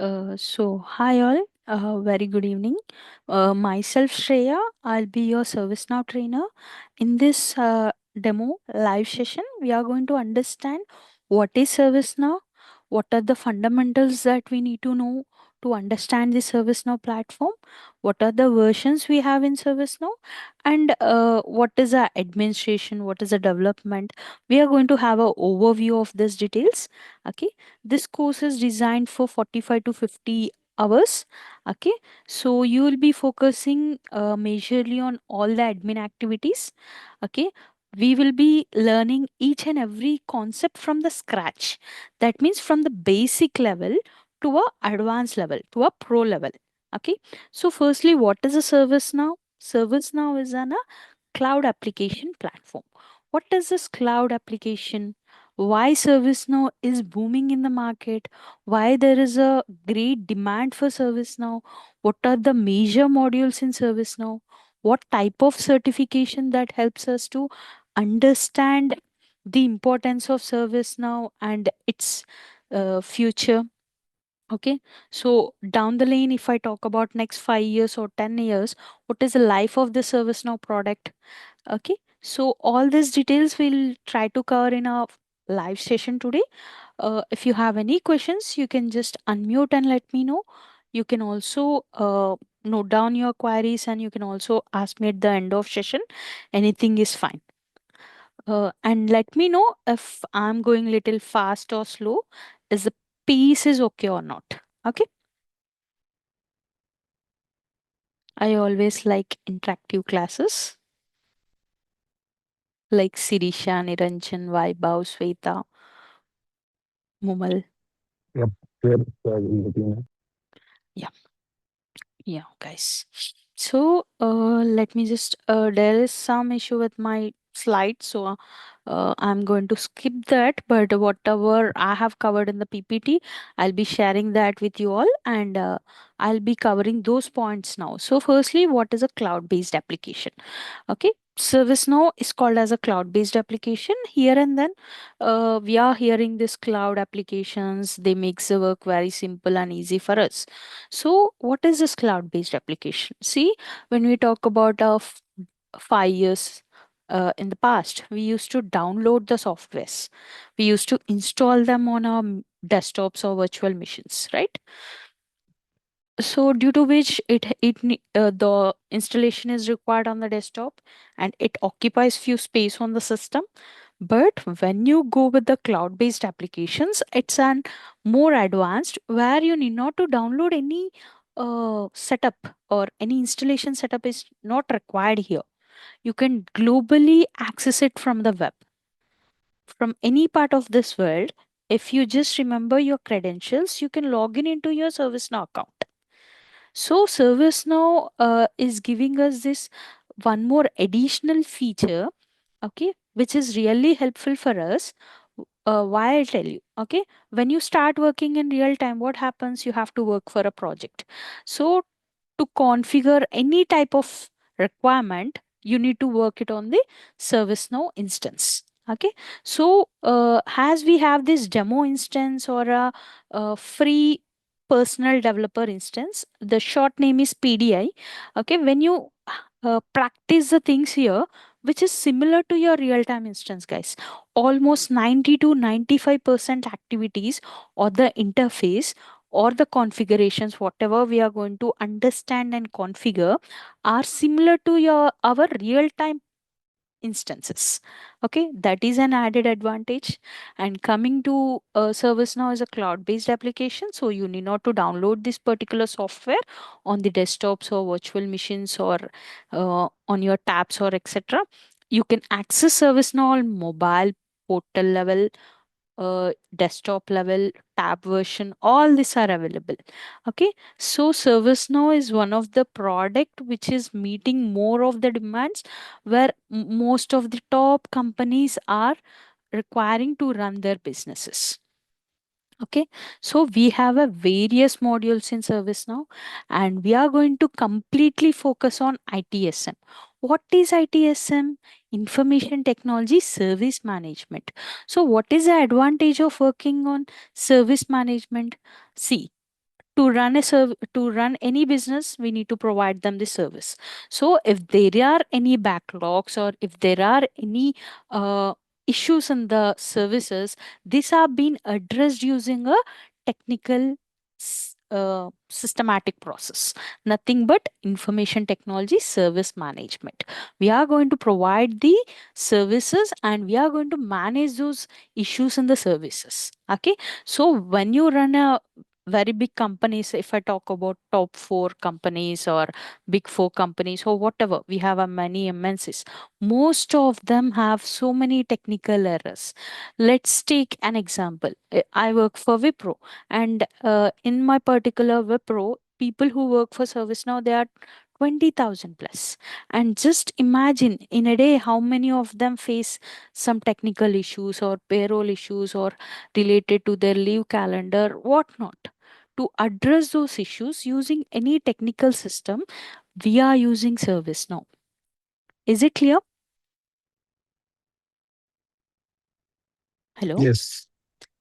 Hi all. Very good evening. Myself Shreya. I'll be your ServiceNow trainer. In this demo live session, we are going to understand what is ServiceNow, what are the fundamentals that we need to know to understand the ServiceNow platform, what are the versions we have in ServiceNow, and what is the administration, what is the development. We are going to have an overview of these details. Okay, this course is designed for 45 to 50 hours. Okay, so you will be focusing majorly on all the admin activities. Okay, we will be learning each and every concept from the scratch. That means from the basic level to a advanced level to a pro level. Okay, so firstly, what is a service now? Service now is an cloud application platform. What is this cloud application? Why ServiceNow is booming in the market? Why there is a great demand for ServiceNow? What are the major modules in ServiceNow? What type of certification that helps us to understand the importance of ServiceNow and its future? Okay, so down the lane, if I talk about next 5 years or 10 years, what is the life of the ServiceNow product? Okay, so all these details we'll try to cover in our live session today. If you have any questions, you can just unmute and let me know. You can also note down your queries and you can also ask me at the end of session. Anything is fine. And let me know if I'm going little fast or slow. Is the piece is okay or not? Okay. I always like interactive classes like Sirisha, Niranjan, Vaibhav, Sweta, Mumal. Yep, sure, we'll let you know. Yeah, yeah, guys. So let me just there is some issue with my slide, so I'm going to skip that. But whatever I have covered in the PPT, I'll be sharing that with you all, and I'll be covering those points now. So firstly, what is a cloud-based application? Okay, ServiceNow is called as a cloud-based application. Here and then, we are hearing this cloud applications. They makes the work very simple and easy for us. So, what is this cloud-based application? See, when we talk about 5 years in the past, we used to download the softwares. We used to install them on our desktops or virtual machines, right? So due to which the installation is required on the desktop and it occupies few space on the system. But when you go with the cloud based applications, it's an more advanced where you need not to download any setup, or any installation setup is not required here. You can globally access it from the web, from any part of this world. If you just remember your credentials, you can log in into your ServiceNow account. So ServiceNow is giving us this one more additional feature, okay, which is really helpful for us. Why I'll tell you, okay, when you start working in real time, what happens? You have to work for a project. So to configure any type of requirement, you need to work it on the ServiceNow instance. Okay, so as we have this demo instance or a free personal developer instance, the short name is PDI. Okay, when you practice the things here, which is similar to your real time instance, guys, almost 90 to 95% activities or the interface or the configurations, whatever we are going to understand and configure, are similar to your our real time instances. Okay, that is an added advantage. And coming to ServiceNow is a cloud based application, so you need not to download this particular software on the desktops or virtual machines or on your tabs or etc. You can access ServiceNow on mobile, portal level, desktop level, tab version, all these are available. Okay, so ServiceNow is one of the product which is meeting more of the demands, where most of the top companies are requiring to run their businesses. Okay, so we have a various modules in ServiceNow, and we are going to completely focus on ITSM. What is ITSM? Information Technology Service Management. So, what is the advantage of working on service management? See, To run any business, we need to provide them the service. So if there are any backlogs, or if there are any uh, issues in the services, these are being addressed using a technical systematic process, nothing but information technology service management. We are going to provide the services, and we are going to manage those issues in the services. Okay, so when you run a very big companies, if I talk about top 4 companies or big 4 companies or whatever, we have a many MNCs. Most of them have so many technical errors. Let's take an example. I work for Wipro, and in my particular Wipro, people who work for ServiceNow, they are 20,000 plus. And just imagine in a day how many of them face some technical issues or payroll issues or related to their leave calendar, whatnot. To address those issues using any technical system, we are using ServiceNow. Is it clear? Hello? Yes.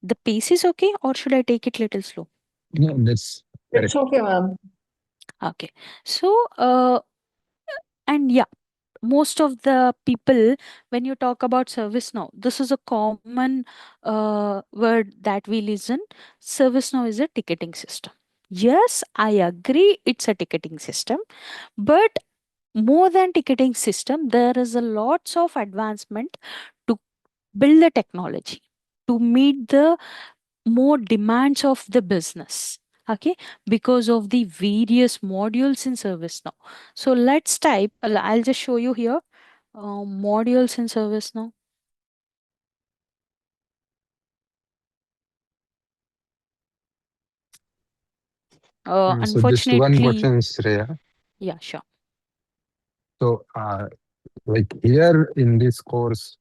The pace is okay, or should I take it little slow? No, that's It's correct. okay, ma'am. Okay. So, and yeah, most of the people, when you talk about ServiceNow, this is a common word that we listen. ServiceNow is a ticketing system. Yes, I agree, it's a ticketing system, but more than ticketing system, there is a lots of advancement to build the technology to meet the more demands of the business. Okay, because of the various modules in ServiceNow. So let's type, I'll just show you here modules in ServiceNow. So just one Unfortunately, question, Shreya. yeah, sure. So, like here in this course,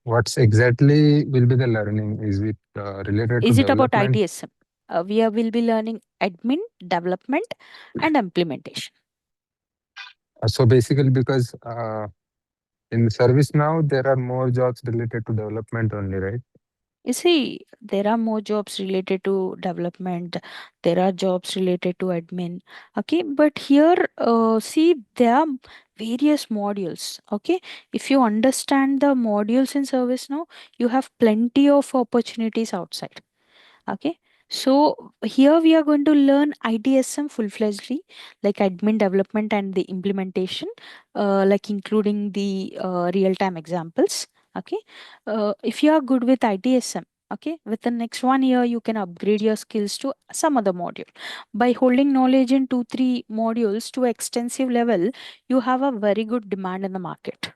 what's exactly will be the learning? Is it related to Is it about development? ITSM? Will be learning admin, development, and implementation. So basically, because in service now, there are more jobs related to development only, right? You see, there are more jobs related to development, there are jobs related to admin. Okay, but here, see, there are various modules. Okay, if you understand the modules in ServiceNow, you have plenty of opportunities outside. Okay. So here we are going to learn ITSM full-fledgedly, like admin development and the implementation, like including the real-time examples. Okay. If you are good with ITSM, okay, within next 1 year, you can upgrade your skills to some other module. By holding knowledge in 2, 3 modules to extensive level, you have a very good demand in the market.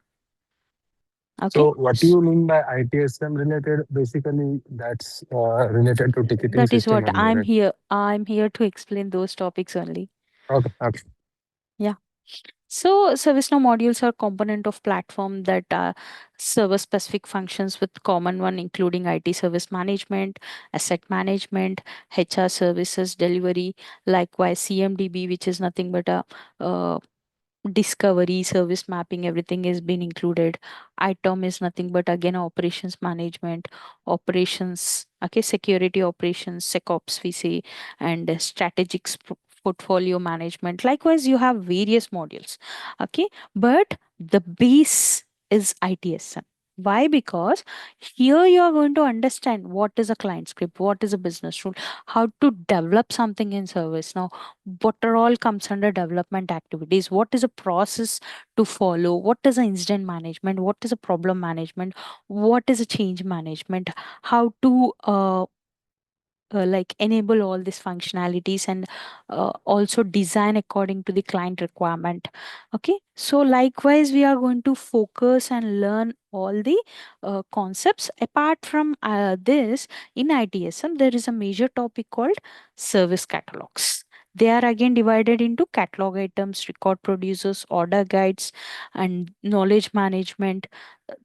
Okay. So what do you mean by ITSM related? Basically, that's related to ticketing That is system what only, right? I'm here to explain those topics only. Okay, okay. Yeah. So ServiceNow modules are component of platform that serve specific functions with common one, including IT service management, asset management, HR services delivery, likewise CMDB, which is nothing but a uh, discovery, service mapping, everything is been included. ITOM is nothing but again operations management, operations, okay, security operations, SecOps we say, and strategic portfolio management. Likewise, you have various modules. Okay, but the base is ITSM. Why? Because here you are going to understand what is a client script, what is a business rule, how to develop something in service. Now, what are all comes under development activities, what is a process to follow, what is a incident management, what is a problem management, what is a change management, how to like enable all these functionalities, and also design according to the client requirement. Okay, so likewise we are going to focus and learn all the concepts. Apart from this, in ITSM there is a major topic called service catalogs. They are again divided into catalog items, record producers, order guides, and knowledge management.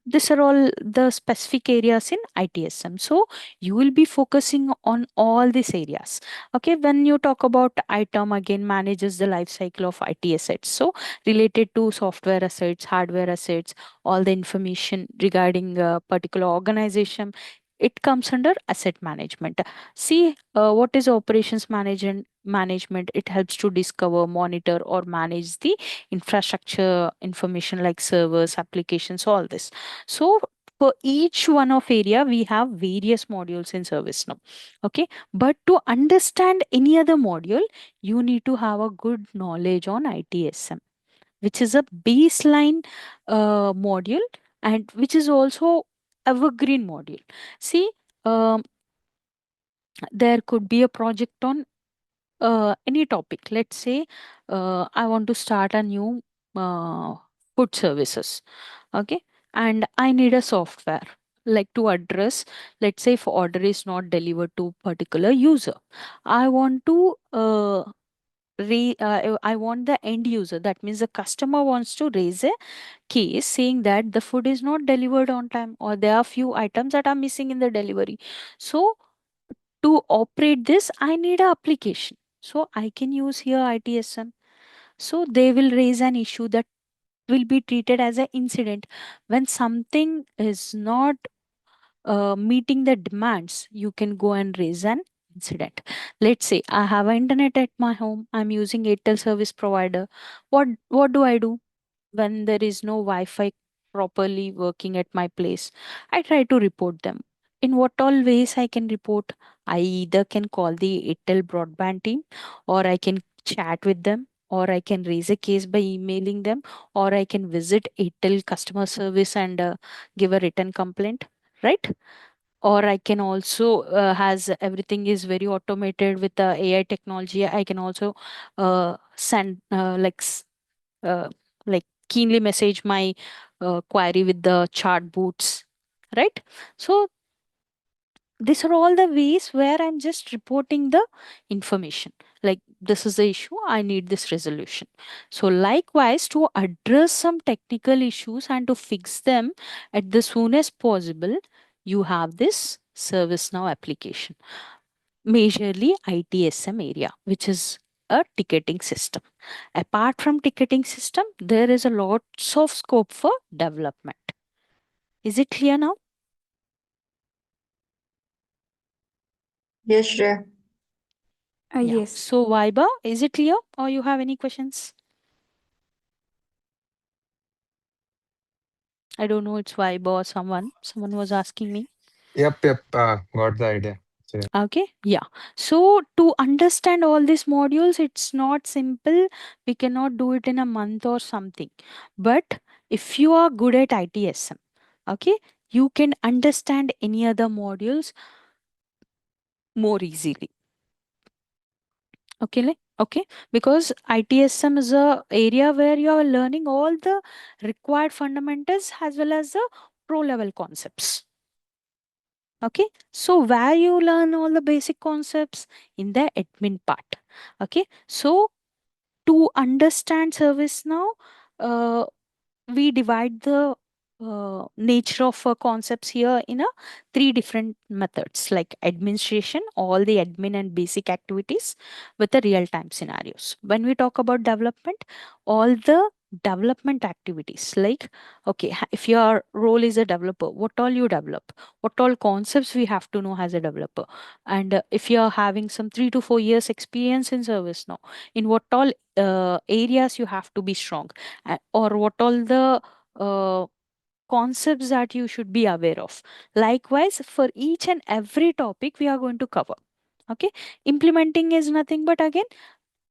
These are all the specific areas in ITSM. So you will be focusing on all these areas. Okay, when you talk about ITOM, again manages the life cycle of IT assets, so related to software assets, hardware assets, all the information regarding a particular organization it comes under asset management. See, what is operations management? It helps to discover, monitor, or manage the infrastructure information like servers, applications, all this. So for each one of area, we have various modules in ServiceNow. Okay, but to understand any other module, you need to have a good knowledge on ITSM, which is a baseline module, and which is also evergreen module. See, um, there could be a project on any topic. Let's say I want to start a new uh, food services. Okay, and I need a software like to address, let's say if order is not delivered to particular user, I want to I want the end user, that means the customer wants to raise a case saying that the food is not delivered on time, or there are few items that are missing in the delivery. So to operate this, I need a application. So I can use here ITSM. So they will raise an issue that will be treated as an incident. When something is not meeting the demands, you can go and raise an incident. Let's say I have an internet at my home. I'm using Airtel service provider. What do I do? When there is no Wi-Fi properly working at my place, I try to report them. In what all ways I can report? I either can call the Airtel broadband team, or I can chat with them, or I can raise a case by emailing them, or I can visit Airtel customer service and give a written complaint, right? Or I can also has everything is very automated with the AI technology. I can also send uh, like keenly message my query with the chat boots, right? So these are all the ways where I'm just reporting the information, like this is the issue, I need this resolution. So likewise, to address some technical issues and to fix them at the soonest possible, you have this ServiceNow application, majorly ITSM area, which is a ticketing system. Apart from ticketing system, there is a lots of scope for development. Is it clear now? Yes, sure. Yeah. Yes. So Vaiba, is it clear or you have any questions? I don't know, it's Vaiba or someone. Someone was asking me. Yep. Got the idea. So, Okay. Yeah. So to understand all these modules, it's not simple. We cannot do it in a month or something. But if you are good at ITSM, okay, you can understand any other modules more easily. Okay, okay, because ITSM is a area where you are learning all the required fundamentals as well as the pro level concepts. Okay, so where you learn all the basic concepts in the admin part. Okay, so to understand ServiceNow, uh, we divide the nature of concepts here in a three different methods, like administration, all the admin and basic activities with the real time scenarios. When we talk about development, all the development activities, like okay, if your role is a developer, what all you develop, what all concepts we have to know as a developer. And if you are having some 3 to 4 years experience in service now, in what all areas you have to be strong, or what all the uh, concepts that you should be aware of. Likewise, for each and every topic we are going to cover. Okay, implementing is nothing but again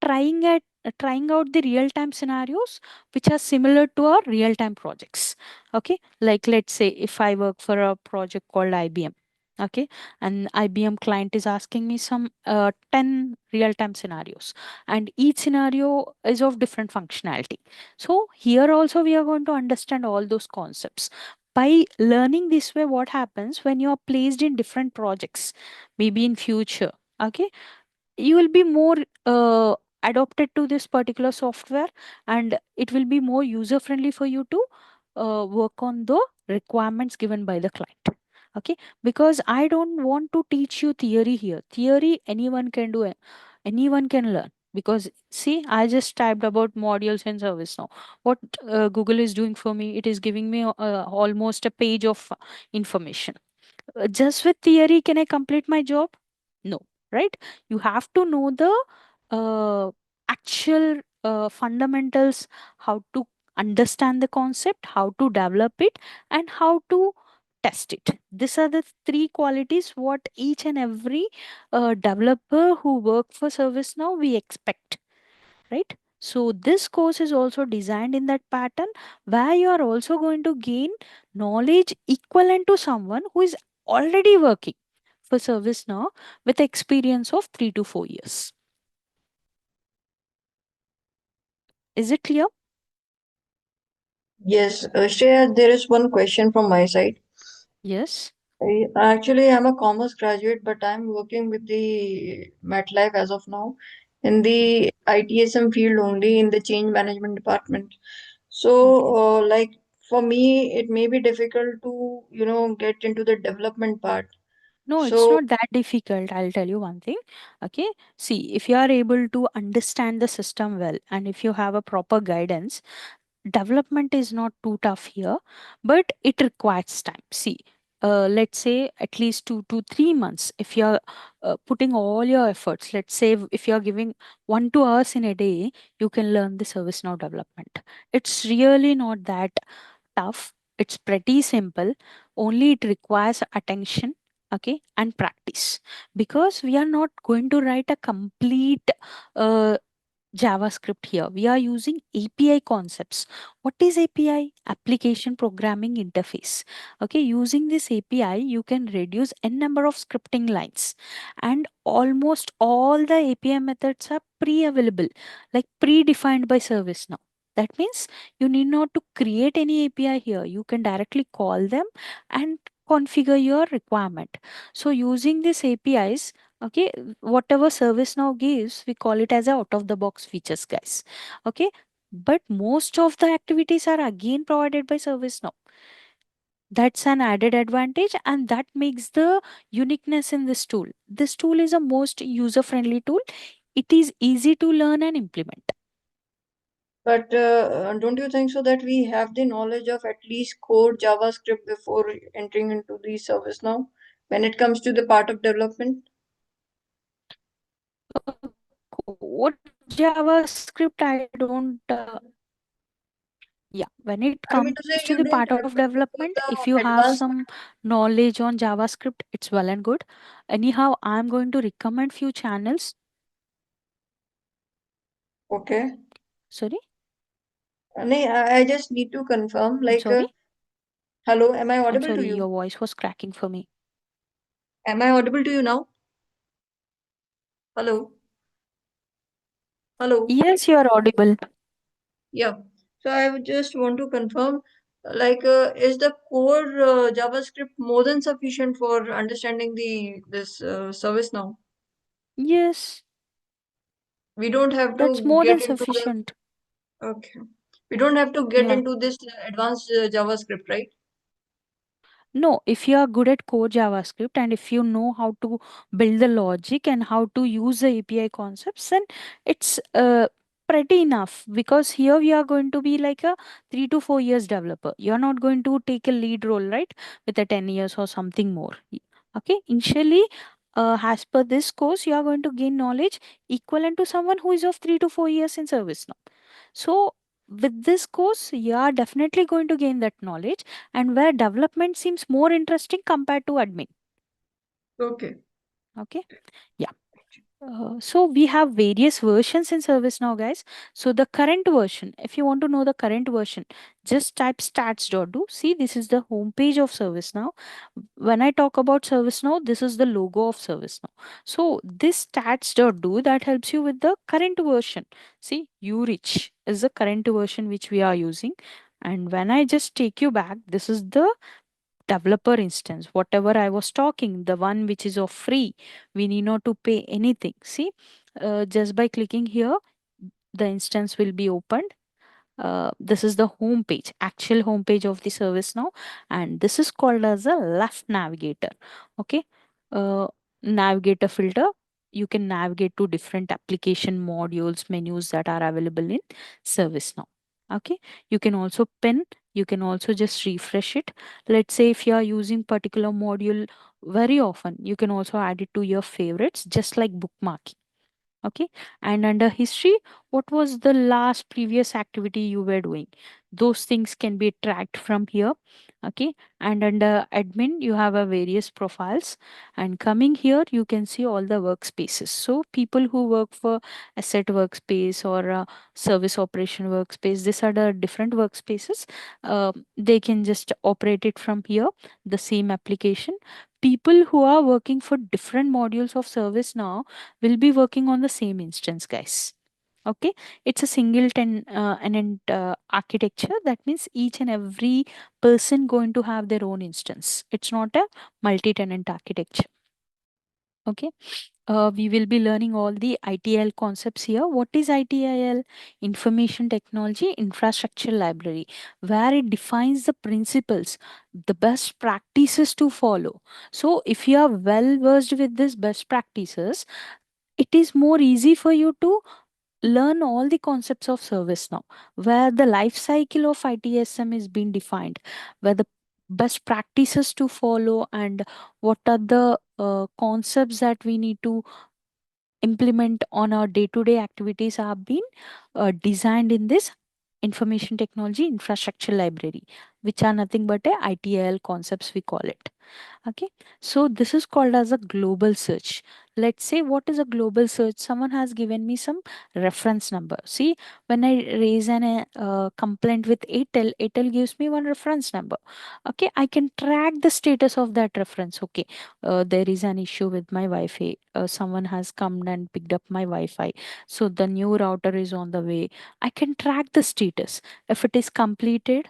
trying out the real time scenarios which are similar to our real time projects. Okay, like let's say if I work for a project called IBM. Okay, and IBM client is asking me some 10 real time scenarios, and each scenario is of different functionality. So here also we are going to understand all those concepts. By learning this way, what happens when you are placed in different projects, maybe in future, okay, you will be more adopted to this particular software, and it will be more user friendly for you to work on the requirements given by the client. Okay, because I don't want to teach you theory here. Theory anyone can do, anyone can learn. Because see, I just typed about modules and service now. What Google is doing for me, it is giving me almost a page of information. Just with theory can I complete my job? No, right? You have to know the actual fundamentals, how to understand the concept, how to develop it, and how to test it. These are the three qualities what each and every developer who work for ServiceNow we expect, right? So this course is also designed in that pattern, where you are also going to gain knowledge equivalent to someone who is already working for ServiceNow with experience of 3 to 4 years. Is it clear? Yes, Shreya, there is one question from my side. Yes. Actually, I'm a commerce graduate, but I'm working with the MetLife as of now in the ITSM field only in the change management department. So, Okay. like for me, it may be difficult to, get into the development part. No, it's So, not that difficult. I'll tell you one thing. Okay. See, if you are able to understand the system well and if you have a proper guidance, development is not too tough here, but it requires time. See, let's say at least 2 to 3 months. If you're putting all your efforts, let's say if you're giving 1 2 hours in a day, you can learn the ServiceNow development. It's really not that tough. It's pretty simple. Only it requires attention, okay, and practice, because we are not going to write a complete uh, JavaScript here. We are using API concepts. What is API? Application Programming Interface. Okay, using this API, you can reduce n number of scripting lines, and almost all the API methods are pre-available, like predefined by ServiceNow. That means you need not to create any API here. You can directly call them and configure your requirement. So using these APIs, okay, whatever ServiceNow gives, we call it as a out of the box features, guys. Okay, but most of the activities are again provided by ServiceNow. That's an added advantage, and that makes the uniqueness in this tool. This tool is a most user friendly tool. It is easy to learn and implement. but don't you think so that we have the knowledge of at least core JavaScript before entering into the service now when it comes to the part of development? Code JavaScript, I don't. Yeah, when it I mean comes to to say the you part don't of have to development, know if you the have advanced. some knowledge on JavaScript, it's well and good. Anyhow, I'm going to recommend few channels. Okay. Sorry, I just need to confirm. I'm sorry. Hello, am I I'm audible to sorry, you? your voice was cracking for me. Am I audible to you now? Hello, hello. Yes, you are audible. Yeah. So I would just want to confirm, is the core JavaScript more than sufficient for understanding the this service now? Yes, We don't have that's to more than get into the sufficient. okay. We don't have to get Yeah. into this advanced JavaScript, right? No, if you are good at core JavaScript and if you know how to build the logic and how to use the API concepts, then it's pretty enough, because here we are going to be like a 3 to 4 years developer. You're not going to take a lead role, right? With a 10 years or something more. Okay, initially, as per this course, you are going to gain knowledge equivalent to someone who is of 3 to 4 years in service now. So, with this course, you are definitely going to gain that knowledge, and where development seems more interesting compared to admin. Okay. Okay. Yeah. So we have various versions in ServiceNow, guys. So the current version, if you want to know the current version, just type stats.do. See, this is the homepage of ServiceNow. When I talk about ServiceNow, this is the logo of ServiceNow. So this stats.do that helps you with the current version. See, URich is the current version which we are using. And when I just take you back, this is the developer instance, whatever I was talking, the one which is of free, we need not to pay anything. See, just by clicking here, the instance will be opened. This is the home page, actual home page of the service now, and this is called as a left navigator. Okay. uh, Navigator filter, you can navigate to different application modules, menus that are available in service now. Okay, you can also pin You can also just refresh it. Let's say if you are using particular module very often, you can also add it to your favorites, just like bookmarking. Okay. And under history, what was the last previous activity you were doing? Those things can be tracked from here. Okay. And under admin, you have a various profiles, and coming here you can see all the workspaces. So people who work for asset workspace or service operation workspace, these are the different workspaces. They can just operate it from here, the same application. People who are working for different modules of service now will be working on the same instance, guys. Okay. It's a single tenant architecture. That means each and every person going to have their own instance. It's not a multi-tenant architecture. Okay. We will be learning all the ITIL concepts here. What is ITIL? Information Technology Infrastructure Library, where it defines the principles, the best practices to follow. So if you are well versed with these best practices, it is more easy for you to learn all the concepts of service now, where the life cycle of ITSM is being defined, where the best practices to follow, and what are the concepts that we need to implement on our day-to-day activities have been designed in this information technology infrastructure library, which are nothing but a ITIL concepts, we call it. Okay. So this is called as a global search. Let's say, what is a global search? Someone has given me some reference number. See, when I raise an complaint with Airtel, Airtel gives me one reference number. Okay. I can track the status of that reference. Okay. There is an issue with my Wi-Fi. Someone has come and picked up my Wi-Fi. So the new router is on the way. I can track the status. If it is completed,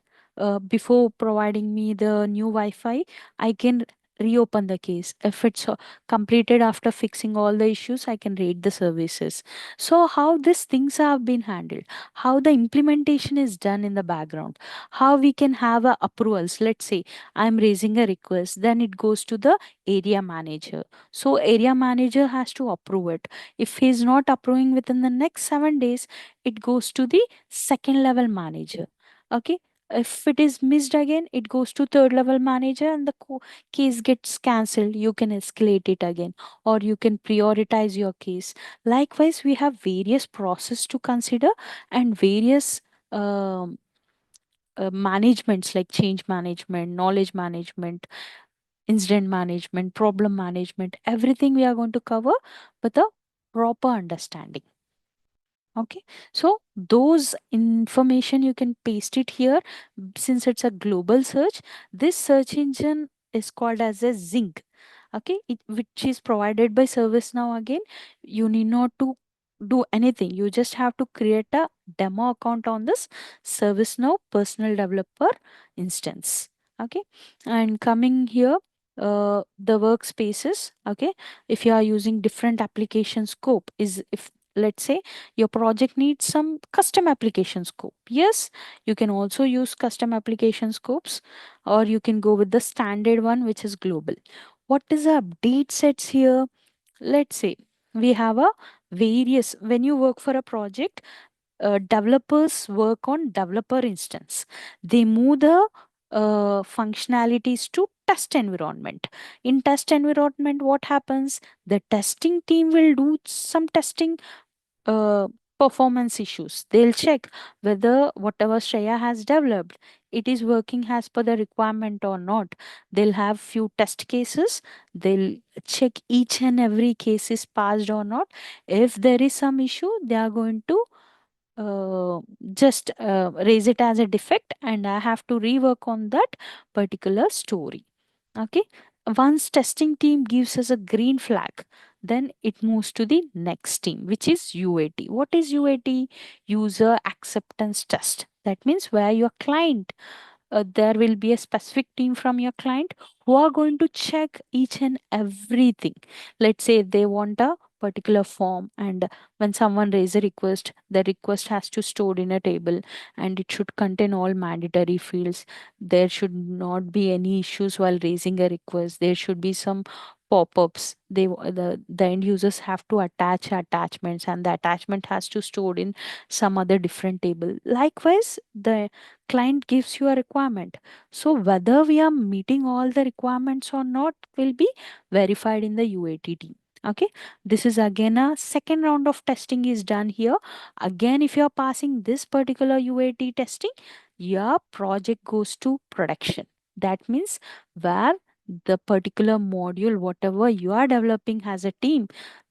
before providing me the new Wi-Fi, I can reopen the case. If it's completed after fixing all the issues, I can rate the services. So how these things have been handled, how the implementation is done in the background, how we can have approvals. Let's say I'm raising a request, then it goes to the area manager. So area manager has to approve it. If he's not approving within the next 7 days, it goes to the second level manager. Okay. If it is missed again, it goes to third level manager, and the case gets cancelled. You can escalate it again, or you can prioritize your case. Likewise, we have various process to consider, and various um, managements like change management, knowledge management, incident management, problem management. Everything we are going to cover with a proper understanding. Okay. So those information you can paste it here. Since it's a global search, this search engine is called as a Zinc. Okay. Which is provided by ServiceNow. Again, you need not to do anything. You just have to create a demo account on this ServiceNow personal developer instance. Okay. And coming here, the workspaces. Okay. If you are using different application scope, is if, let's say, your project needs some custom application scope, yes, you can also use custom application scopes, or you can go with the standard one, which is global. What is the update sets here? Let's say we have a various, when you work for a project, developers work on developer instance. They move the functionalities to test environment. In test environment, what happens? The testing team will do some testing, uh, performance issues. They'll check whether whatever Shreya has developed, it is working as per the requirement or not. They'll have few test cases. They'll check each and every case is passed or not. If there is some issue, they are going to just raise it as a defect, and I have to rework on that particular story. Okay. Once testing team gives us a green flag, then it moves to the next team, which is UAT. What is UAT? User acceptance test. That means where your client, there will be a specific team from your client who are going to check each and everything. Let's say if they want a particular form, and when someone raises a request, the request has to stored in a table, and it should contain all mandatory fields. There should not be any issues while raising a request. There should be some pop-ups. The end users have to attach attachments, and the attachment has to stored in some other different table. Likewise, the client gives you a requirement, so whether we are meeting all the requirements or not will be verified in the UAT team. Okay, this is again a second round of testing is done here. Again, if you are passing this particular UAT testing, your project goes to production. That means where the particular module, whatever you are developing as a team,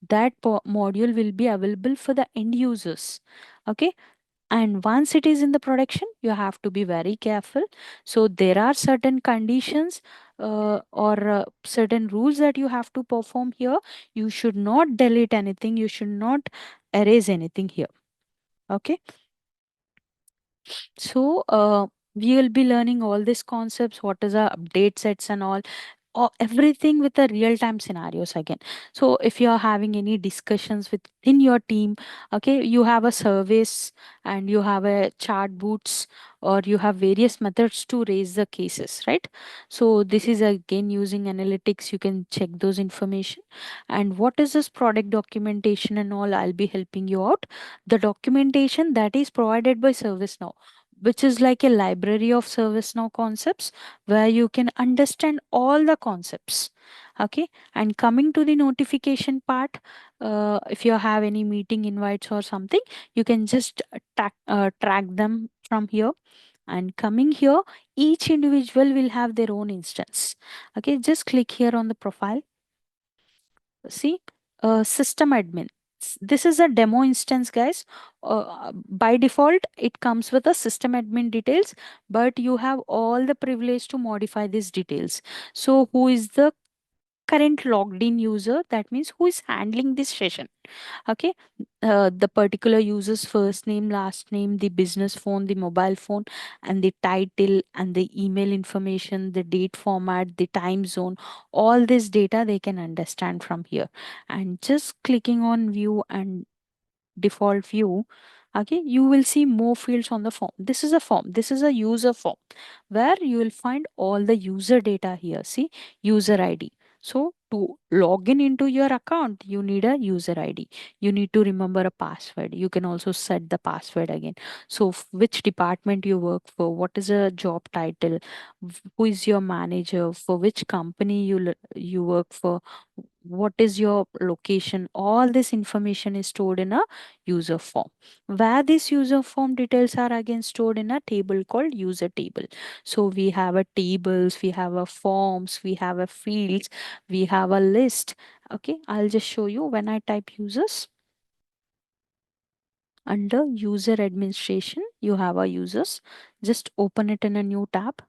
that module will be available for the end users. Okay, and once it is in the production, you have to be very careful. So there are certain conditions or certain rules that you have to perform here. You should not delete anything, you should not erase anything here. Okay, so we will be learning all these concepts, what is the update sets and all, or everything with the real time scenarios again. So if you are having any discussions within your team, okay, you have a service and you have a chat boots, or you have various methods to raise the cases, right? So this is again using analytics, you can check those information. And what is this product documentation and all, I'll be helping you out. The documentation that is provided by ServiceNow, which is like a library of ServiceNow concepts where you can understand all the concepts. Okay, and coming to the notification part, if you have any meeting invites or something, you can just track them from here. And coming here, each individual will have their own instance. Okay, just click here on the profile. See, system admin. This is a demo instance, guys. By default, it comes with a system admin details, but you have all the privilege to modify these details. So, who is the current logged in user? That means who is handling this session. Okay, the particular user's first name, last name, the business phone, the mobile phone, and the title and the email information, the date format, the time zone, all this data they can understand from here. And just clicking on view and default view, okay, you will see more fields on the form. This is a form, this is a user form where you will find all the user data here. See, user ID. So to log in into your account, you need a user ID. You need to remember a password. You can also set the password again. So which department you work for, what is a job title, who is your manager, for which company you work for, what is your location, all this information is stored in a user form, where these user form details are again stored in a table called user table. So we have a tables, we have a forms, we have a fields, we have a list. Okay, I'll just show you. When I type users, under user administration, you have a users. Just open it in a new tab.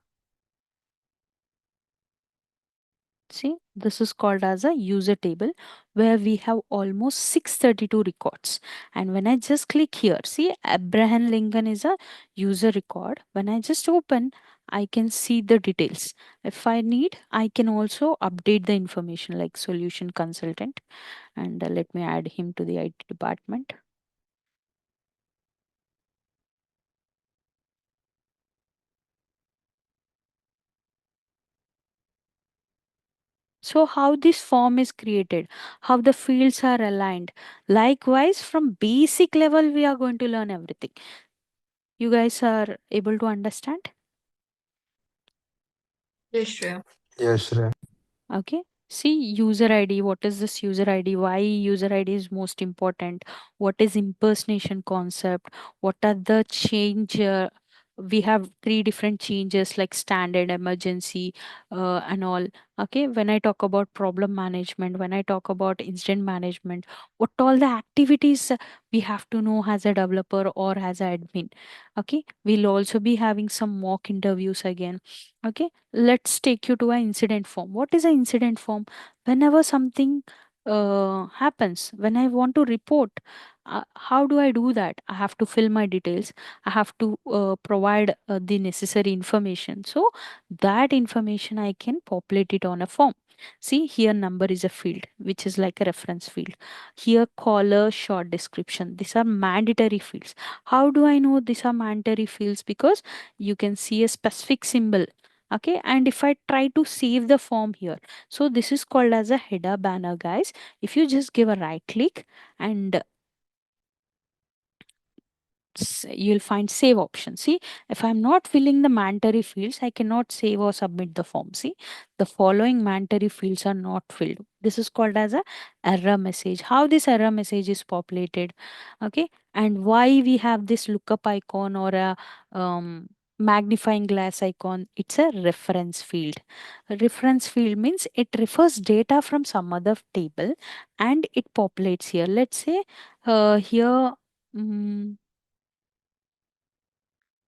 See, this is called as a user table where we have almost 632 records. And when I just click here, see, Abraham Lincoln is a user record. When I just open, I can see the details. If I need, I can also update the information like solution consultant. And let me add him to the IT department. So how this form is created, how the fields are aligned. Likewise, from basic level, we are going to learn everything. You guys are able to understand? Yes, Shreya. Yes, Shreya. Okay. See, user ID. What is this user ID? Why user ID is most important? What is impersonation concept? What are the change? We have three different changes like standard, emergency, and all. Okay. When I talk about problem management, when I talk about incident management, what all the activities we have to know as a developer or as an admin. Okay. We'll also be having some mock interviews again. Okay, let's take you to an incident form. What is an incident form? Whenever something happens, when I want to report, how do I do that? I have to fill my details. I have to provide the necessary information. So that information I can populate it on a form. See, here number is a field which is like a reference field. Here caller, short description. These are mandatory fields. How do I know these are mandatory fields? Because you can see a specific symbol Okay, and if I try to save the form here, so this is called as a header banner, guys. If you just give a right click and you'll find save option. See, if I'm not filling the mandatory fields, I cannot save or submit the form. See, the following mandatory fields are not filled. This is called as a error message. How this error message is populated, okay, and why we have this lookup icon or a magnifying glass icon. It's a reference field. A reference field means it refers data from some other table and it populates here. Let's say here. mm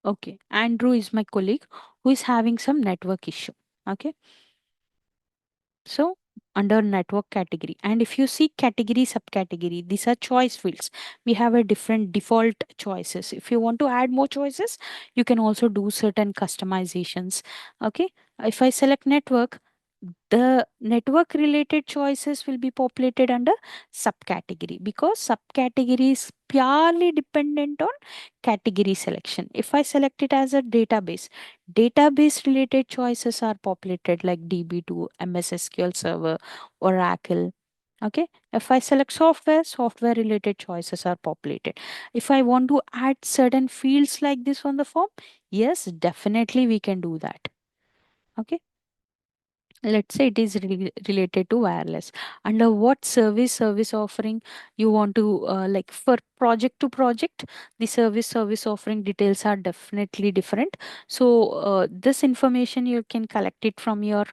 Okay, Andrew is my colleague who is having some network issue. Okay, so under network category, and if you see category subcategory, these are choice fields. We have a different default choices. If you want to add more choices, you can also do certain customizations. Okay, if I select network, the network related choices will be populated under subcategory because subcategory is purely dependent on category selection. If I select it as a database related choices are populated like DB2, MS SQL Server, Oracle. Okay, if I select software related choices are populated. If I want to add certain fields like this on the form, yes, definitely we can do that. Okay, let's say it is related to wireless. Under what service offering you want to like for project to project, the service offering details are definitely different. So this information you can collect it from your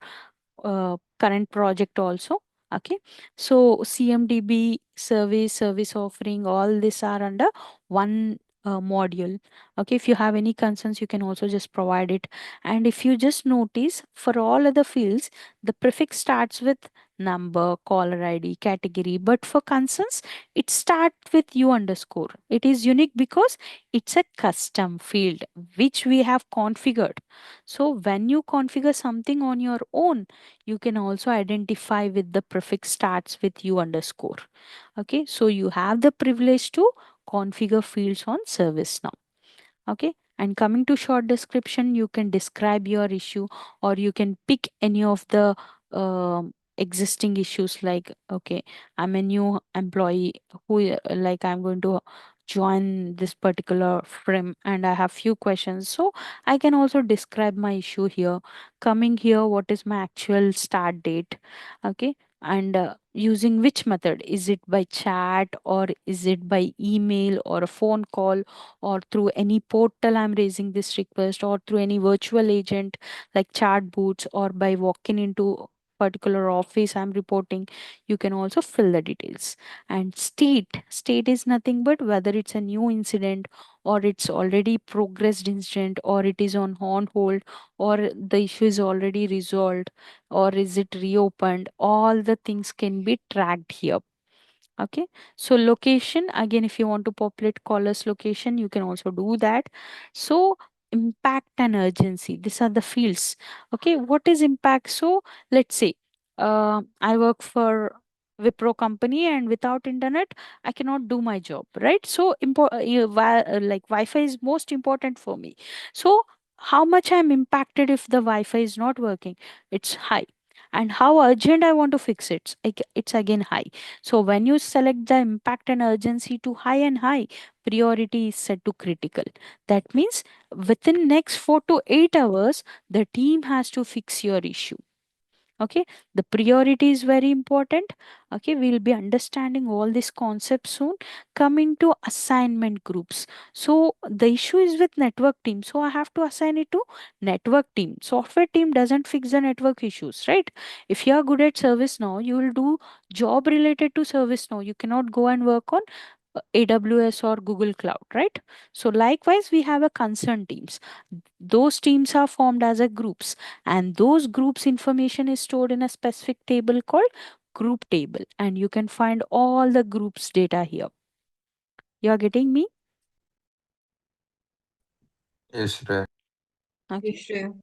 current project also. Okay, so CMDB service offering, all these are under one module. Okay, if you have any concerns you can also just provide it. And if you just notice for all other fields, the prefix starts with number, caller ID, category, but for concerns it starts with u underscore. It is unique because it's a custom field which we have configured. So when you configure something on your own, you can also identify with the prefix starts with u underscore. Okay, so you have the privilege to configure fields on ServiceNow. Okay, and coming to short description, you can describe your issue or you can pick any of the existing issues like, okay, I'm a new employee who like I'm going to join this particular frame and I have few questions, so I can also describe my issue here. Coming here, what is my actual start date? Okay, and using which method, is it by chat or is it by email or a phone call or through any portal I'm raising this request or through any virtual agent like chat boots or by walking into particular office I'm reporting. You can also fill the details. And state is nothing but whether it's a new incident or it's already progressed incident or it is on hold or the issue is already resolved or is it reopened, all the things can be tracked here. Okay, so location again, if you want to populate caller's location, you can also do that. So impact and urgency, these are the fields. Okay, what is impact? So let's say I work for Wipro company and without internet I cannot do my job, right? So like Wi-Fi is most important for me. So how much I'm impacted if the Wi-Fi is not working? It's high. And how urgent I want to fix it, it's again high. So when you select the impact and urgency to high and high, priority is set to critical. That means within next 4 to 8 hours, the team has to fix your issue. Okay, the priority is very important. Okay, we'll be understanding all these concepts soon. Coming to assignment groups, so the issue is with network team, so I have to assign it to network team. Software team doesn't fix the network issues, right? If you are good at service now, you will do job related to service now. You cannot go and work on AWS or Google Cloud, right? So likewise we have a concern teams. Those teams are formed as a groups, and those groups information is stored in a specific table called group table, and you can find all the groups data here. You are getting me? Yes, right. Okay, Yes, Shreya.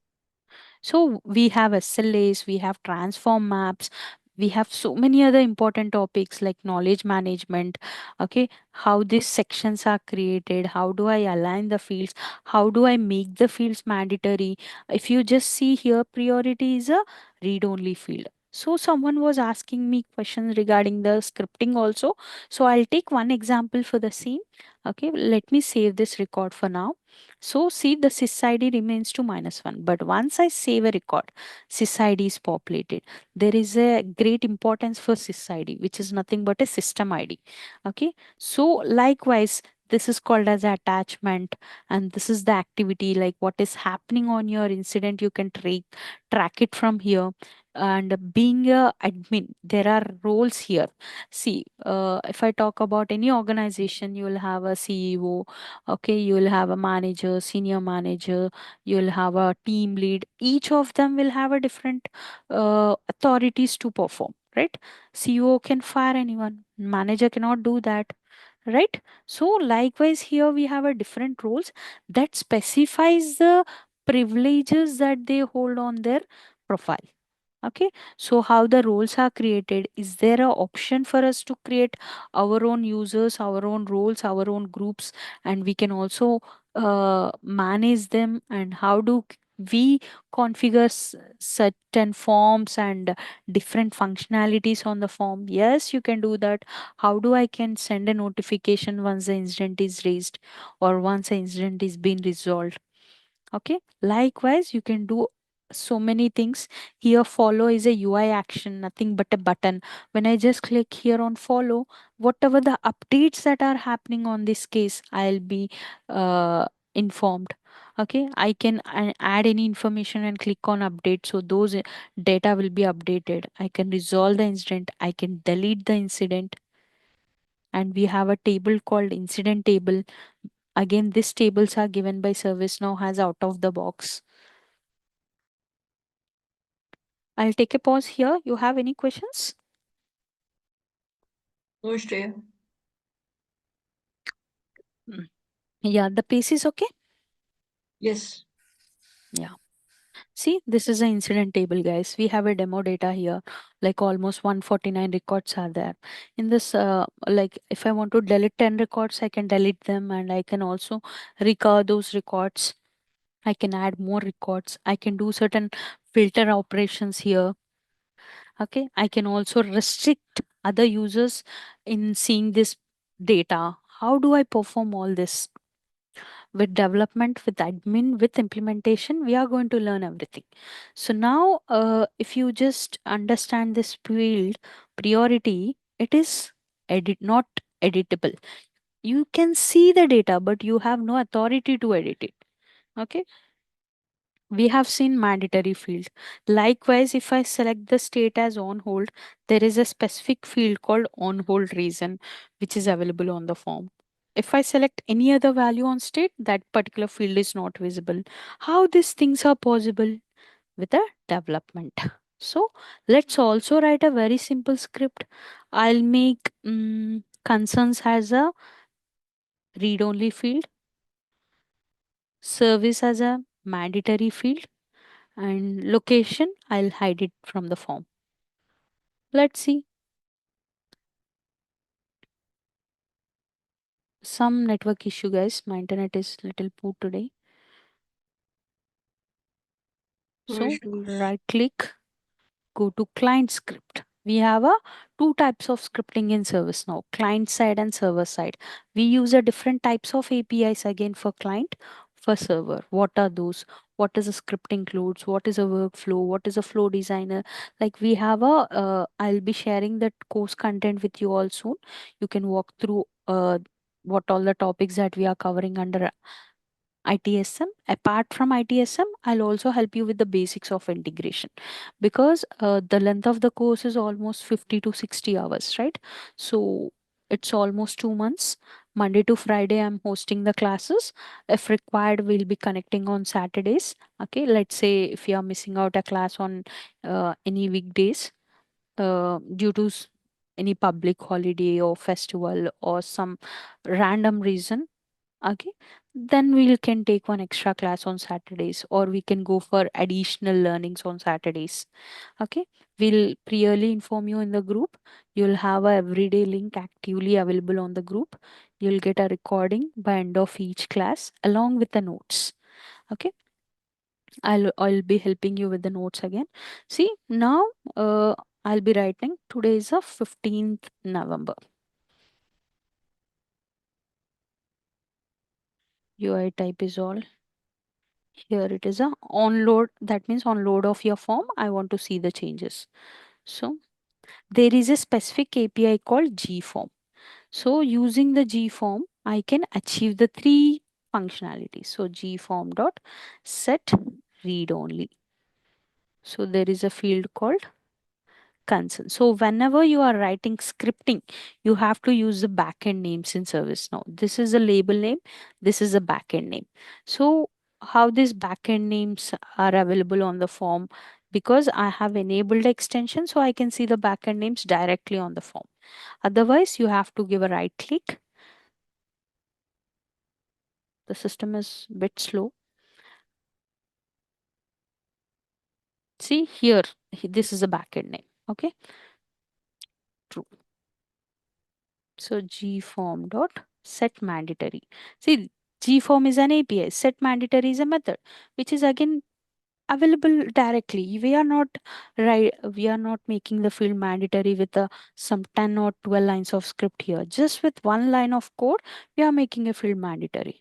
so we have SLAs, we have transform maps, We have so many other important topics like knowledge management. Okay, how these sections are created, how do I align the fields, how do I make the fields mandatory. If you just see here, priority is a read only field. So someone was asking me questions regarding the scripting also, so I'll take one example for the same. Okay, let me save this record for now. So see, the sys id remains to -1, but once I save a record, sys id is populated. There is a great importance for sys id, which is nothing but a system id. Okay, so likewise, this is called as attachment, and this is the activity, like what is happening on your incident. You can track it from here. And being a admin, there are roles here. See, if I talk about any organization, you will have a CEO. Okay, you will have a manager, senior manager, you will have a team lead. Each of them will have a different authorities to perform, right? CEO can fire anyone, manager cannot do that, right? So likewise, here we have a different roles that specifies the privileges that they hold on their profile. Okay, so how the roles are created, is there a option for us to create our own users, our own roles, our own groups, and we can also manage them? And how do we configure certain forms and different functionalities on the form? Yes, you can do that. How do I can send a notification once the incident is raised, or once the incident is being resolved? Okay, likewise, you can do so many things. Here follow is a UI action, nothing but a button. When I just click here on follow, whatever the updates that are happening on this case, I'll be informed. Okay, I can add any information and click on update, so those data will be updated. I can resolve the incident, I can delete the incident. And we have a table called incident table. Again, these tables are given by ServiceNow as out of the box. I'll take a pause here. You have any questions? No, stay. Mm. Yeah, the pace is okay. Yes. Yeah. See, this is an incident table, guys. We have a demo data here, like almost 149 records are there. In this, like if I want to delete 10 records, I can delete them, and I can also recover those records. I can add more records. I can do certain filter operations here. Okay, I can also restrict other users in seeing this data. How do I perform all this? With development, with admin, with implementation, we are going to learn everything. So now, if you just understand this field priority, it is not editable. You can see the data, but you have no authority to edit it. Okay, we have seen mandatory field. Likewise, if I select the state as on hold, there is a specific field called on hold reason, which is available on the form. If I select any other value on state, that particular field is not visible. How these things are possible? With a development. So let's also write a very simple script. I'll make concerns as a read only field, service as a mandatory field, and location, I'll hide it from the form. Let's see. Some network issue, guys. My internet is little poor today. No So issues. right click, go to client script. We have a two types of scripting in ServiceNow, client side and server side. We use a different types of APIs again for client, for server. What are those? What is a script includes? What is a workflow? What is a flow designer? Like we have a, I'll be sharing that course content with you all soon. You can walk through what all the topics that we are covering under ITSM. Apart from ITSM, I'll also help you with the basics of integration, because the length of the course is almost 50 to 60 hours, right? So it's almost 2 months. Monday to Friday, I'm hosting the classes. If required, we'll be connecting on Saturdays. Okay, let's say if you are missing out a class on any weekdays due to any public holiday or festival or some random reason. Okay, then we can take one extra class on Saturdays, or we can go for additional learnings on Saturdays. Okay, we'll clearly inform you in the group. You'll have a everyday link actively available on the group. You'll get a recording by end of each class along with the notes. Okay, I'll be helping you with the notes again. See now, I'll be writing today is a 15th November. UI type is all. Here it is a onload. That means on load of your form. I want to see the changes. So there is a specific API called GForm. So using the GForm, I can achieve the three functionalities. So GForm dot set read only. So there is a field called concern. So whenever you are writing scripting, you have to use the backend names in ServiceNow. This is a label name. This is a backend name. So how these backend names are available on the form? Because I have enabled extension, so I can see the backend names directly on the form. Otherwise, you have to give a right click. The system is a bit slow. See here, this is a backend name. Okay, true. So gform dot set mandatory. See, gform is an API. Set mandatory is a method, which is again available directly. We are not right. We are not making the field mandatory with some 10 or 12 lines of script here. Just with one line of code, we are making a field mandatory.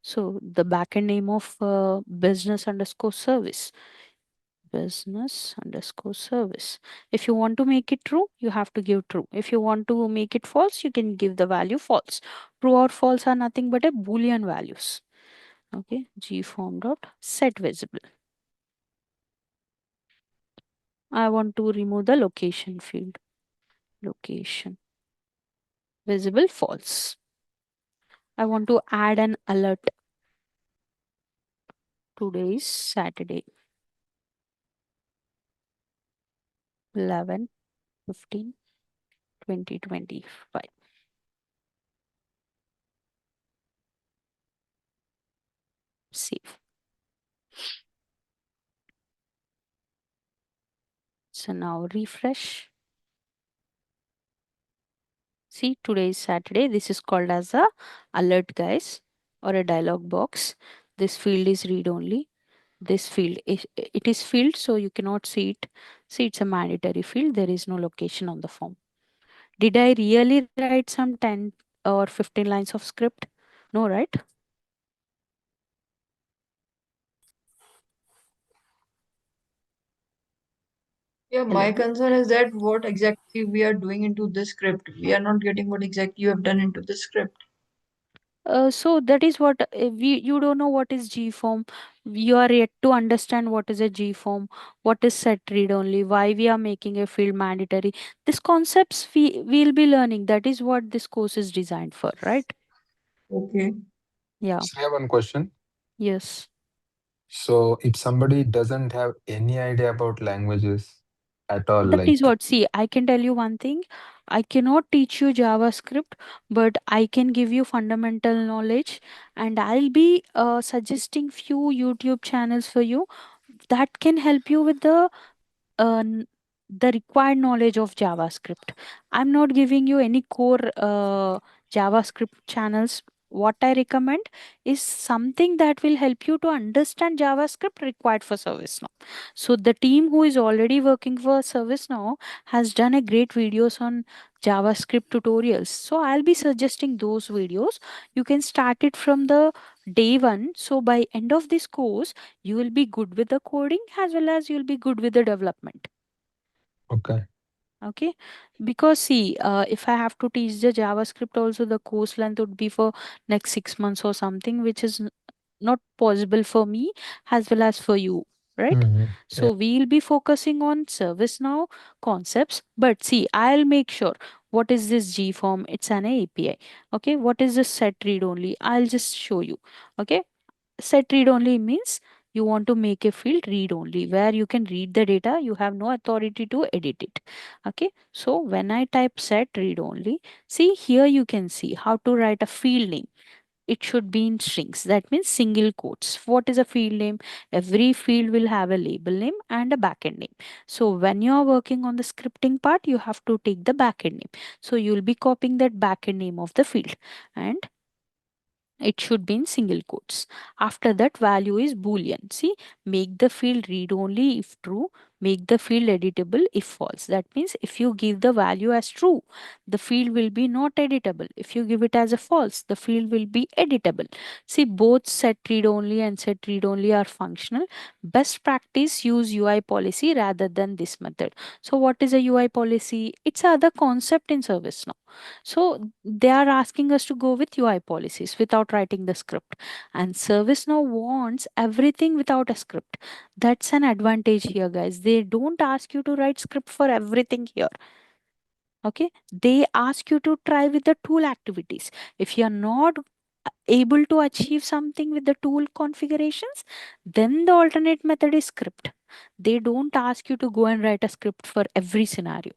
So the backend name of business underscore service. Business underscore service. If you want to make it true, you have to give true. If you want to make it false, you can give the value false. True or false are nothing but a boolean values. Okay, gform dot set visible. I want to remove the location field. Location visible false. I want to add an alert. Today is Saturday, 11/15/2025. Save. So now refresh. See, today is Saturday. This is called as a alert, guys, or a dialog box. This field is read only. This field is it is field, so you cannot see it. See, it's a mandatory field. There is no location on the form. Did I really write some 10 or 15 lines of script? No, right? Yeah, my Hello. concern is that what exactly we are doing into this script. We are not getting what exactly you have done into this script. So that is what we you don't know what is G form. You are yet to understand what is a G form, what is set read only, why we are making a field mandatory. These concepts we will be learning. That is what this course is designed for, right? Okay. Yeah. So I have one question. Yes. So if somebody doesn't have any idea about languages at all, That is like, what. See, I can tell you one thing. I cannot teach you JavaScript, but I can give you fundamental knowledge, and I'll be suggesting few YouTube channels for you that can help you with the required knowledge of JavaScript. I'm not giving you any core JavaScript channels. What I recommend is something that will help you to understand JavaScript required for ServiceNow. So the team who is already working for ServiceNow has done a great videos on JavaScript tutorials. So I'll be suggesting those videos. You can start it from the day one. So by end of this course, you will be good with the coding as well as you'll be good with the development. okay. Okay, because see, if I have to teach the JavaScript also, the course length would be for next 6 months or something, which is not possible for me as well as for you, right? Hmm. So Yeah. we'll be focusing on ServiceNow concepts, but see, I'll make sure what is this G form? It's an API. Okay, what is this set read only? I'll just show you. Okay, set read only means you want to make a field read only where you can read the data, you have no authority to edit it. Okay, so when I type set read only, see here you can see how to write a field name. it should be in strings. That means single quotes. What is a field name? Every field will have a label name and a backend name. So when you are working on the scripting part, you have to take the backend name. So you'll be copying that backend name of the field, and it should be in single quotes. After that, value is boolean. See, make the field read only if true, make the field editable if false. That means if you give the value as true, the field will be not editable. If you give it as a false, the field will be editable. See, both set read only and set read only are functional. Best practice, use UI policy rather than this method. So what is a UI policy? It's other concept in ServiceNow. So they are asking us to go with UI policies without writing the script. And ServiceNow wants everything without a script. That's an advantage here, guys. They don't ask you to write script for everything here. Okay. They ask you to try with the tool activities. If you're not able to achieve something with the tool configurations, then the alternate method is script. They don't ask you to go and write a script for every scenario.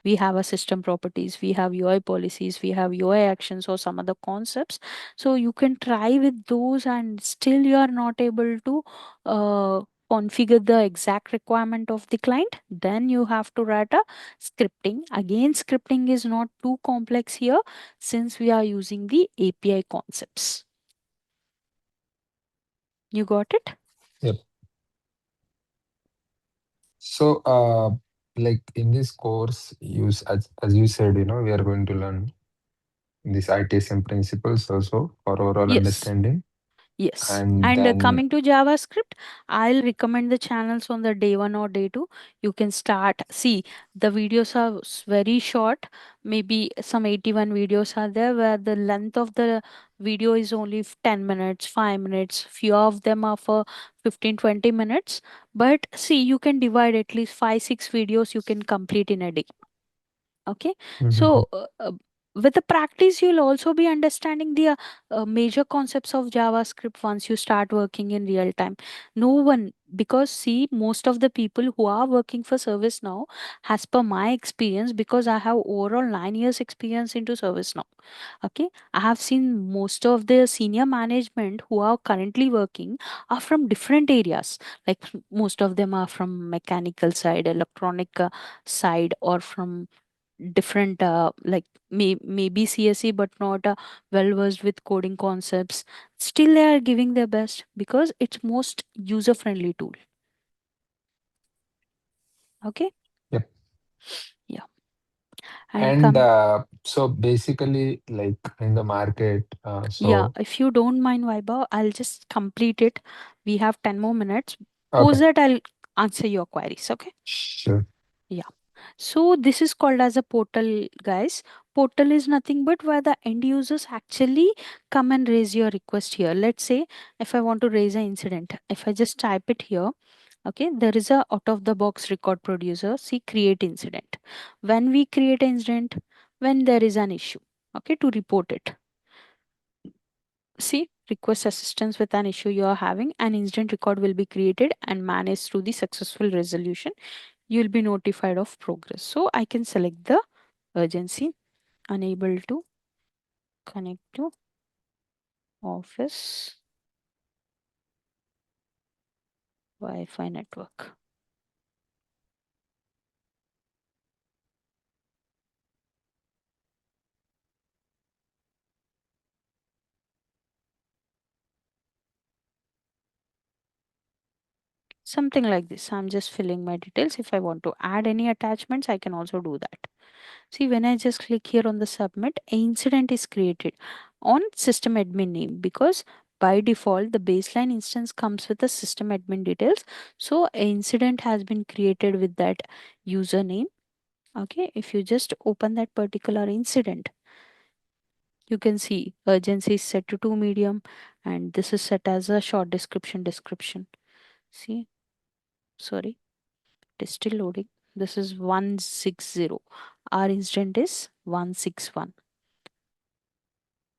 We have a system properties, we have UI policies, we have UI actions or some other concepts. So you can try with those and still you are not able to uh, configure the exact requirement of the client, then you have to write a scripting. Again, scripting is not too complex here since we are using the API concepts. You got it? Yep. So, like in this course, as you said, we are going to learn these ITSM principles also for overall Yes. understanding, Yes. and And then coming to JavaScript, I'll recommend the channels on the day one or day two. You can start. See, the videos are very short. Maybe some 81 videos are there where the length of the video is only 10 minutes, 5 minutes. Few of them are for 15, 20 minutes. But see, you can divide at least 5, 6 videos you can complete in a day. Okay. Mhm. So with the practice you'll also be understanding the major concepts of JavaScript once you start working in real time. No one, because see, most of the people who are working for ServiceNow, as per my experience, because I have overall 9 years experience into ServiceNow. Okay, I have seen most of the senior management who are currently working are from different areas. Like most of them are from mechanical side, electronic side, or from different like maybe CSE but not well versed with coding concepts. Still they are giving their best because it's most user friendly tool. Okay. Yep. Yeah. And And come. so basically, like in the market, Yeah, so if you don't mind, Vaibhav, I'll just complete it. We have 10 more minutes. okay, Post that, I'll answer your queries. Okay. sure. Yeah. So this is called as a portal, guys. Portal is nothing but where the end users actually come and raise your request here. Let's say if I want to raise an incident, if I just type it here, okay, there is a out of the box record producer. See, create incident. When we create an incident, when there is an issue, okay, to report it. See, request assistance with an issue you are having, an incident record will be created and managed through the successful resolution. You'll be notified of progress. So I can select the urgency, unable to connect to office Wi-Fi network. Something like this. I'm just filling my details. If I want to add any attachments, I can also do that. See, when I just click here on the submit, an incident is created on system admin name because by default the baseline instance comes with the system admin details. So an incident has been created with that username. Okay, if you just open that particular incident, you can see urgency is set to 2 medium and this is set as a short description. See, sorry, it is still loading. This is 160. Our incident is 161.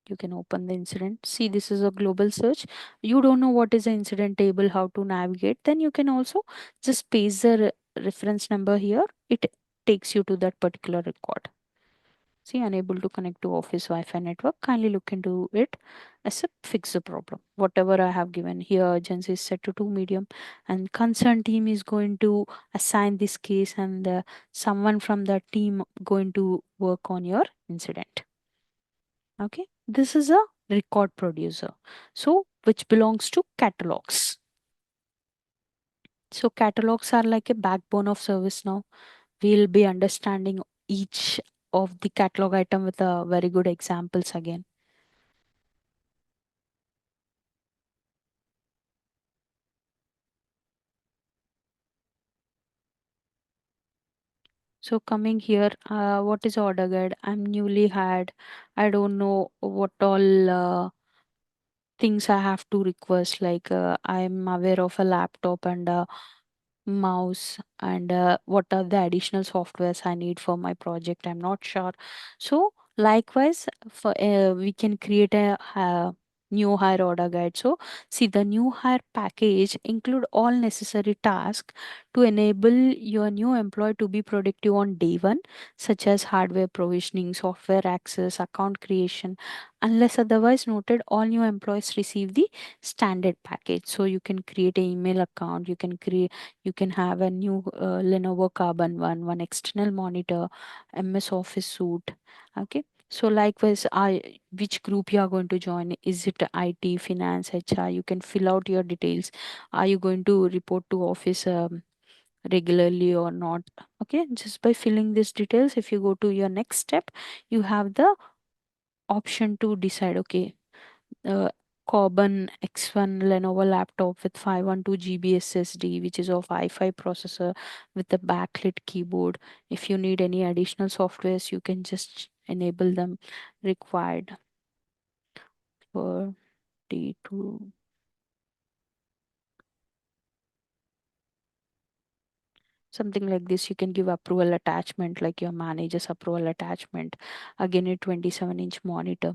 You can open the incident. See, this is a global search. You don't know what is the incident table, how to navigate, then you can also just paste the reference number here. It takes you to that particular record. See, unable to connect to office Wi-Fi network. Kindly look into it as a fix the problem. Whatever I have given here, urgency is set to 2 medium, and concern team is going to assign this case, and someone from the team going to work on your incident. Okay, this is a record producer, so which belongs to catalogs. So catalogs are like a backbone of service now. We'll be understanding each of the catalog item with a very good examples again. So coming here, what is order guide? I'm newly had. I don't know what all things I have to request. Like I'm aware of a laptop and a mouse, and what are the additional softwares I need for my project. I'm not sure. So likewise, for we can create a new hire order guide. So see, the new hire package include all necessary tasks to enable your new employee to be productive on day one, such as hardware provisioning, software access, account creation. Unless otherwise noted, all new employees receive the standard package. So you can create an email account, you can have a new Lenovo Carbon one external monitor, MS Office suite. Okay. So likewise, which group you are going to join? Is it IT, finance, HR? You can fill out your details. Are you going to report to office regularly or not? Okay, just by filling these details, if you go to your next step, you have the option to decide. Okay, uh, Corbin X1 Lenovo laptop with 512 GB SSD, which is of i5 processor with a backlit keyboard. If you need any additional softwares, you can just enable them required for D2. Something like this, you can give approval attachment, like your manager's approval attachment. Again, a 27-inch monitor.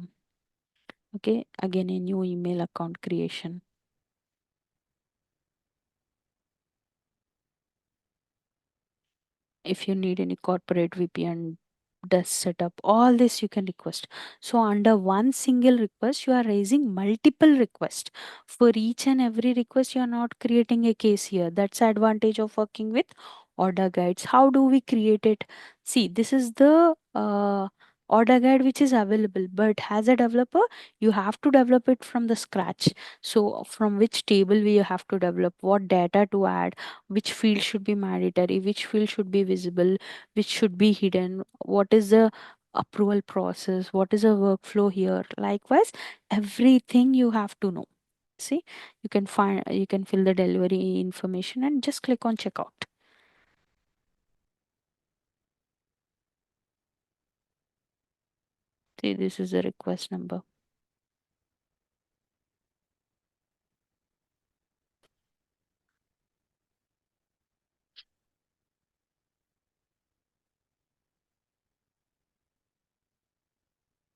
Okay, again, a new email account creation. If you need any corporate VPN desk setup, all this you can request. So under one single request, you are raising multiple requests. For each and every request, you are not creating a case here. That's the advantage of working with order guides. How do we create it? See, this is the order guide which is available, but as a developer, you have to develop it from the scratch. So from which table we have to develop, what data to add, which field should be mandatory, which field should be visible, which should be hidden, what is the approval process, what is the workflow here. Likewise, everything you have to know. See, you can fill the delivery information and just click on checkout. See, this is the request number.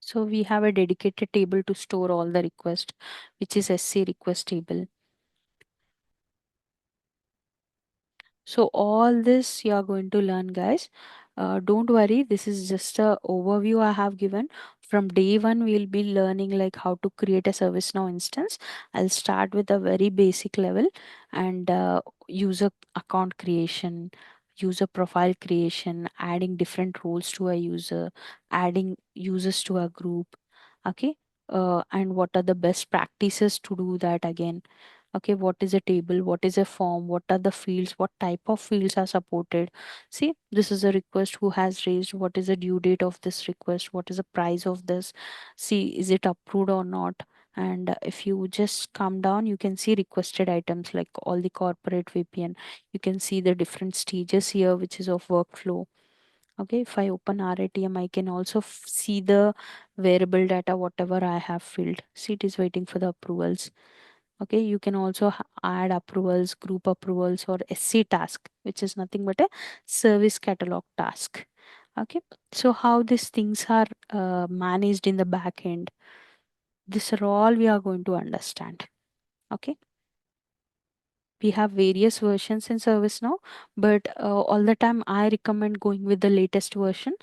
So we have a dedicated table to store all the request, which is SC request table. So all this you are going to learn, guys. Don't worry, this is just a overview I have given. From day one, we'll be learning like how to create a ServiceNow instance. I'll start with a very basic level, and user account creation, user profile creation, adding different roles to a user, adding users to a group. Okay. And what are the best practices to do that again? Okay, what is a table, what is a form, what are the fields, what type of fields are supported. See, this is a request who has raised, what is the due date of this request, what is the price of this. See, is it approved or not. And if you just come down, you can see requested items like all the corporate VPN. You can see the different stages here, which is of workflow. Okay, if I open RATM, I can also see the variable data, whatever I have filled. See, it is waiting for the approvals. Okay, you can also add approvals, group approvals, or SC task, which is nothing but a service catalog task. Okay, so how these things are managed in the back end, this are all we are going to understand. Okay, we have various versions in ServiceNow, but all the time I recommend going with the latest version.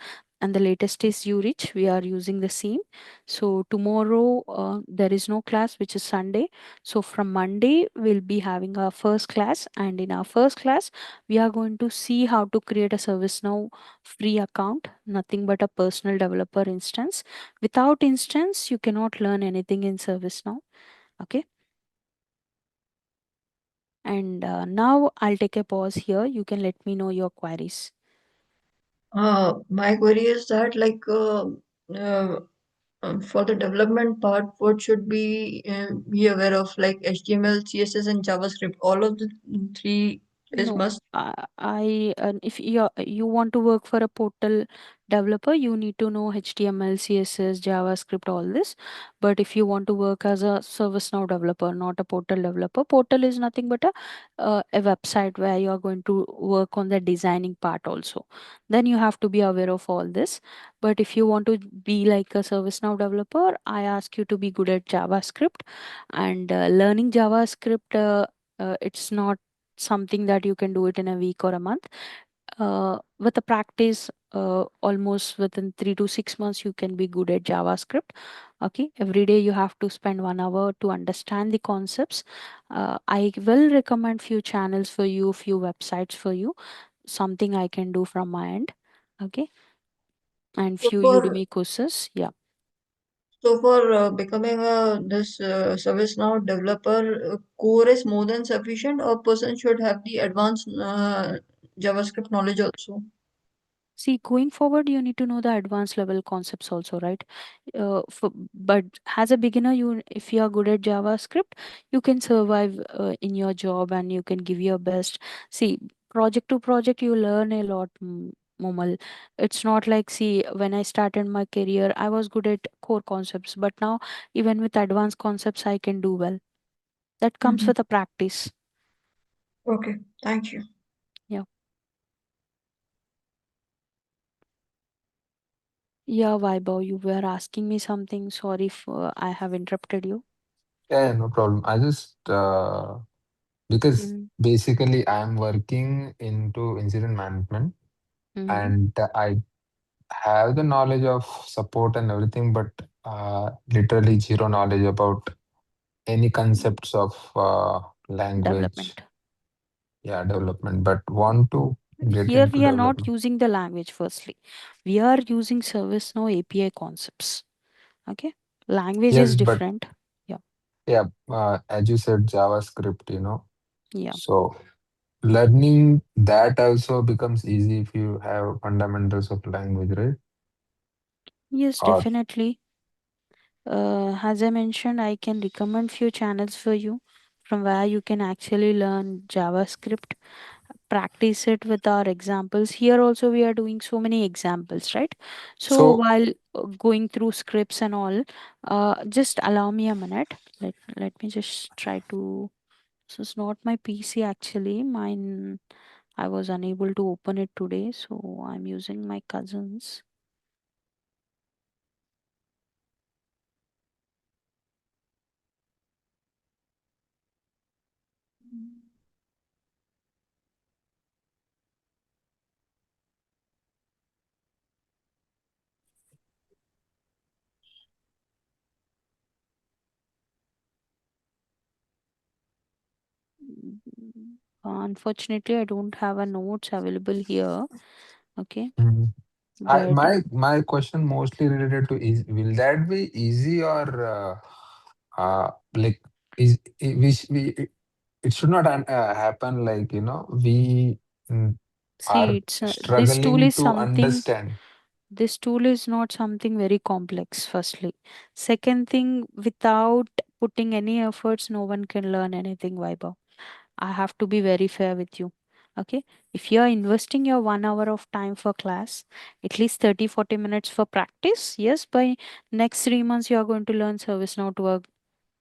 and the latest is Urich. We are using the same. So tomorrow there is no class, which is Sunday. So from Monday we'll be having our first class, and in our first class we are going to see how to create a ServiceNow free account, nothing but a personal developer instance. Without instance, you cannot learn anything in ServiceNow. Okay. And now I'll take a pause here. You can let me know your queries. My query is that uh, for the development part, what should be aware of, like HTML, CSS, and JavaScript? All of the three is No, must. if you want to work for a portal developer, you need to know HTML, CSS, JavaScript, all this. But if you want to work as a ServiceNow developer, not a portal developer, portal is nothing but a website where you are going to work on the designing part also. Then you have to be aware of all this. But if you want to be like a ServiceNow developer, I ask you to be good at JavaScript, and learning JavaScript. It's not something that you can do it in a week or a month. With the practice, almost within 3 to 6 months you can be good at JavaScript. Okay, every day you have to spend 1 hour to understand the concepts. I will recommend few channels for you, few websites for you, something I can do from my end. Okay, and So few for Udemy courses. Yeah. becoming a this ServiceNow developer, core is more than sufficient, or person should have the advanced JavaScript knowledge also. See, going forward, you need to know the advanced level concepts also, right? But as a beginner, if you are good at JavaScript, you can survive in your job and you can give your best. See, project to project, you learn a lot, Momal. It's not like, see, when I started my career, I was good at core concepts, but now even with advanced concepts, I can do well. That comes Mhm. with a practice. Okay, thank you. Yeah. Yeah, Vaibhav, you were asking me something. Sorry if I have interrupted you. Yeah, no problem. I just because Mm-hmm. basically I'm working into incident management, Mm-hmm. and I have the knowledge of support and everything, but literally zero knowledge about any concepts of language, Development. yeah, development, but want to get Here into we are not development. using the language firstly. We are using ServiceNow API concepts. Okay. Language Yes, is but different. Yeah. yeah, as you said, JavaScript, Yeah. so learning that also becomes easy if you have fundamentals of language, right? Yes, Or definitely. As I mentioned, I can recommend few channels for you from where you can actually learn JavaScript, practice it with our examples. Here also we are doing so many examples, right? So so while going through scripts and all, just allow me a minute. Let me just try to. This is not my PC actually. Mine, I was unable to open it today, so I'm using my cousin's. Unfortunately, I don't have a notes available here. Okay, mhm. but My question mostly related to is will that be easy or like is it should not happen like we mm, see, are it's this tool struggling is to something. understand. This tool is not something very complex. Firstly, second thing, without putting any efforts, no one can learn anything. Viber. I have to be very fair with you. Okay. If you are investing your 1 hour of time for class, at least 30 to 40 minutes for practice, yes, by next 3 months, you are going to learn ServiceNow to a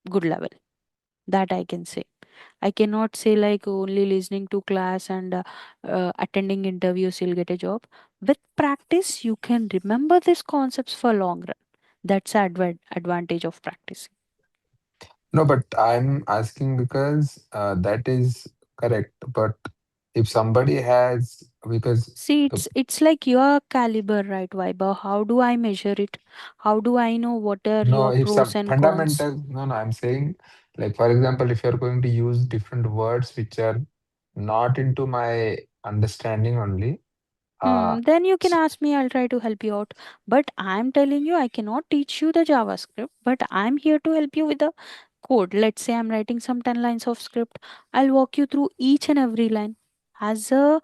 good level. That I can say. I cannot say like only listening to class and attending interviews, you'll get a job. With practice, you can remember these concepts for long run. That's the advantage of practicing. No, but I'm asking because that is correct, but if somebody has, because See, the, it's like your caliber, right, Viber? How do I measure it? How do I know what are no, your if some pros and cons? fundamental, no, no, I'm saying, like, for example, if you're going to use different words which are not into my understanding only, uh, Then you can s- ask me, I'll try to help you out. But I'm telling you, I cannot teach you the JavaScript, but I'm here to help you with the code. Let's say I'm writing some 10 lines of script. I'll walk you through each and every line. As a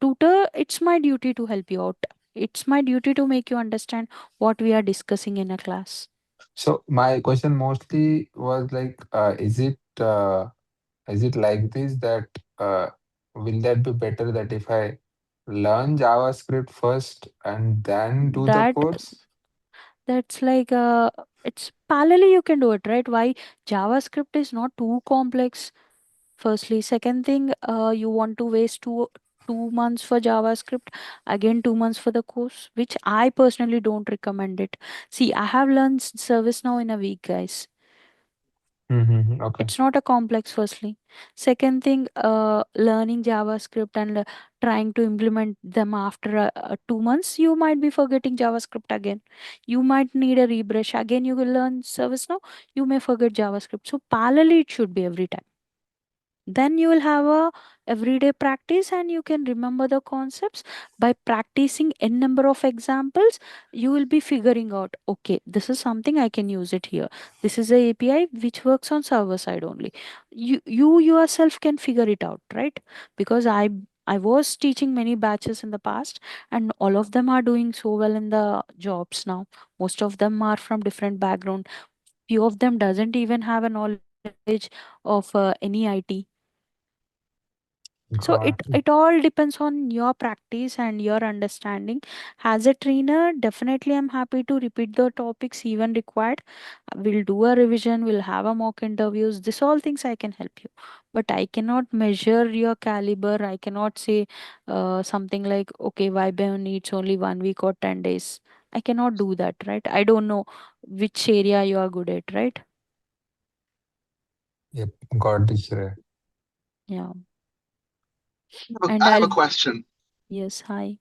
tutor, it's my duty to help you out. It's my duty to make you understand what we are discussing in a class. so my question mostly was like, is it like this that will that be better that if I learn JavaScript first and then do the That course? that's like it's parallelly you can do it, right? Why JavaScript is not too complex. Firstly, second thing, you want to waste 2 months for JavaScript, again 2 months for the course, which I personally don't recommend it. See, I have learned ServiceNow in a week, guys. Mm-hmm. Okay. It's not a complex. Firstly, second thing, learning JavaScript and trying to implement them after 2 months, you might be forgetting JavaScript again. You might need a rebrush again. You will learn ServiceNow. You may forget JavaScript. So parallelly, it should be every time. Then you will have a everyday practice and you can remember the concepts by practicing n number of examples. You will be figuring out, okay, this is something I can use it here. This is a API which works on server side only. You yourself can figure it out, right? Because I was teaching many batches in the past, and all of them are doing so well in the jobs now. Most of them are from different background. Few of them doesn't even have a knowledge of any IT. So it Got it. it all depends on your practice and your understanding. As a trainer, definitely I'm happy to repeat the topics even required. We'll do a revision, we'll have a mock interviews. This all things I can help you. But I cannot measure your caliber. I cannot say something like, okay, Vibe needs only 1 week or 10 days. I cannot do that, right? I don't know which area you are good at, right? Yep. Got this. Yeah. I And have a I'll, question. yes, hi.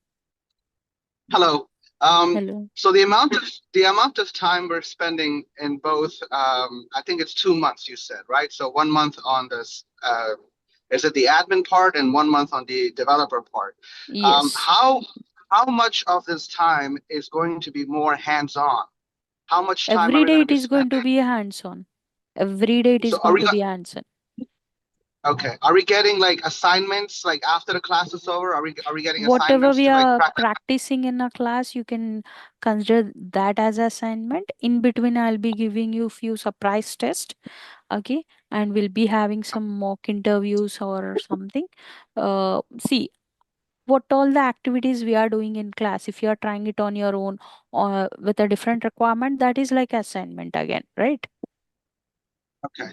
Hello. Um, Hello. so the amount of time we're spending in both, I think it's 2 months. You said, right? So 1 month on this. Is it the admin part and 1 month on the developer part? Um, Yes. how how much of this time is going to be more hands-on? How much time are Every we going day to it be is going to spending? be a hands-on. Every day it So is are going we to be hands-on. okay? Are we getting like assignments like after the class is over? Are we getting Whatever assignments we to like are practice? practicing in a class, you can consider that as assignment. In between, I'll be giving you few surprise tests. Okay. And we'll be having some mock interviews or something. See, what all the activities we are doing in class, if you are trying it on your own or with a different requirement, that is like assignment again, right? Okay.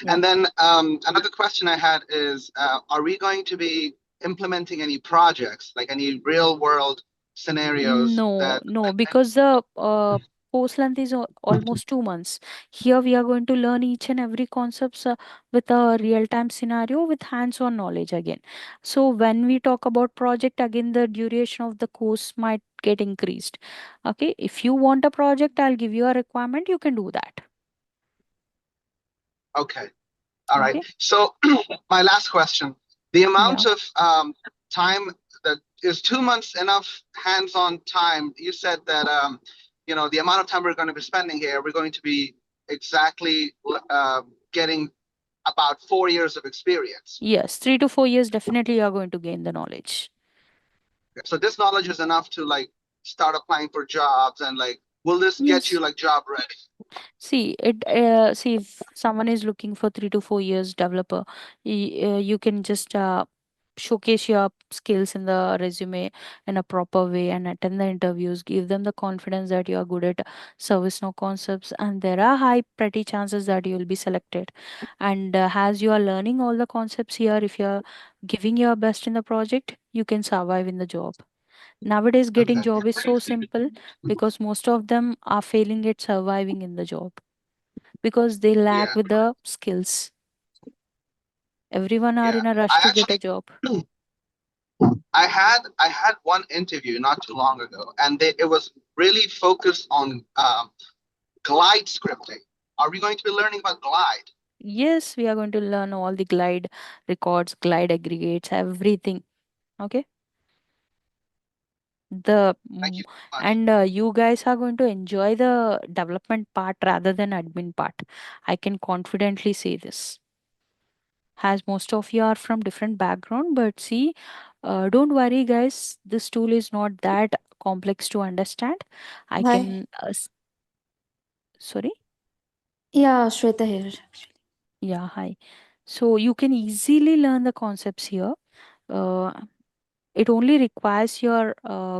Yeah. And then another question I had is, are we going to be implementing any projects, like any real world scenarios No, that, no, because the course length is almost 2 months. Here we are going to learn each and every concepts with a real-time scenario with hands-on knowledge again. So when we talk about project again, the duration of the course might get increased. Okay, if you want a project, I'll give you a requirement. You can do that. okay, all right. Okay. So my last question, the amount Yeah. of time that is 2 months enough hands-on time? You said that, the amount of time we're going to be spending here, we're going to be exactly getting about 4 years of experience. Yes, 3 to 4 years definitely you are going to gain the knowledge. So this knowledge is enough to like start applying for jobs and like, will this get you Yes. like job ready? See it. See if someone is looking for 3 to 4 years developer, you can just showcase your skills in the resume in a proper way and attend the interviews. Give them the confidence that you are good at service no concepts, and there are high pretty chances that you will be selected. And as you are learning all the concepts here, if you are giving your best in the project, you can survive in the job. Nowadays, getting Okay. job is so simple because most of them are failing at surviving in the job because they lack Yeah. with the skills. Everyone are Yeah. in a rush I to get a actually job. I had one interview not too long ago, and it was really focused on glide scripting. Are we going to be learning about glide? Yes, we are going to learn all the glide records, glide aggregates, everything. Okay. The Thank mm, you so much. and you guys are going to enjoy the development part rather than admin part. I can confidently say this, as most of you are from different background. But see, don't worry, guys. This tool is not that complex to understand. I Hi. can sorry. Yeah, Shweta here. Yeah, hi. So you can easily learn the concepts here. Uh, it only requires your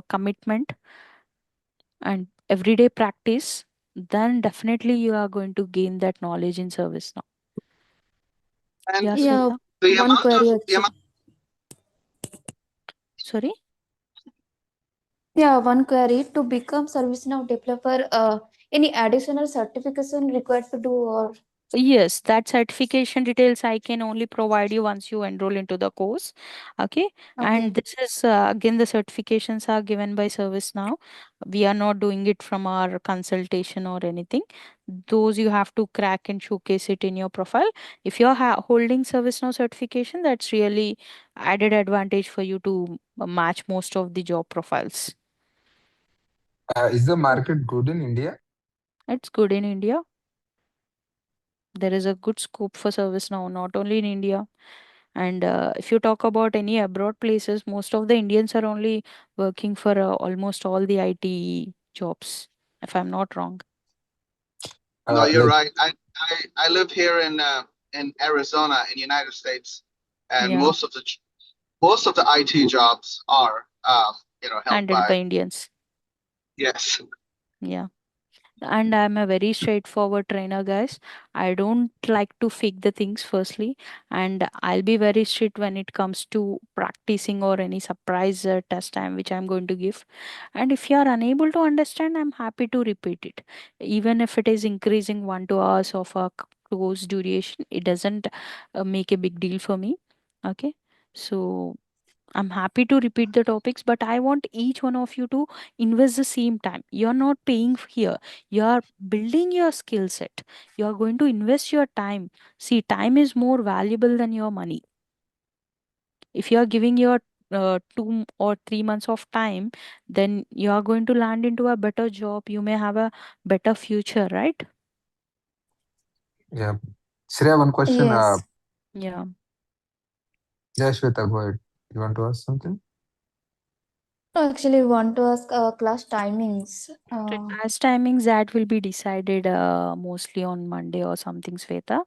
commitment and everyday practice. Then definitely you are going to gain that knowledge in service now. And Yeah, Yeah, Sweta. the one amount query of the actually. amount. Sorry. Yeah, one query to become ServiceNow developer. Any additional certification required to do or Yes, that certification details I can only provide you once you enroll into the course. Okay. And okay? this is again, the certifications are given by ServiceNow. We are not doing it from our consultation or anything. Those you have to crack and showcase it in your profile. If you're holding ServiceNow certification, that's really added advantage for you to match most of the job profiles. Is the Oh, market good in India? It's good in India. There is a good scope for ServiceNow, not only in India. And if you talk about any abroad places, most of the Indians are only working for almost all the IT jobs, if I'm not wrong. No, you're Like, right. I live here in Arizona in United States, and Yeah, most of the IT jobs are held handled by by. Indians. Yes. Yeah. And I'm a very straightforward trainer, guys. I don't like to fake the things firstly, and I'll be very strict when it comes to practicing or any surprise test time which I'm going to give. And if you are unable to understand, I'm happy to repeat it, even if it is increasing 1 2 hours of a course duration. It doesn't make a big deal for me. Okay, so I'm happy to repeat the topics, but I want each one of you to invest the same time. You're not paying here, you're building your skill set. You're going to invest your time. See, time is more valuable than your money. If you're giving your 2 or 3 months of time, then you are going to land into a better job. You may have a better future, right? yeah. Shreya, one question. yes. Yeah. Yeah, Shweta, go ahead. You want to ask something? No, actually, want to ask class timings. The class timings that will be decided mostly on Monday or something, Sveta.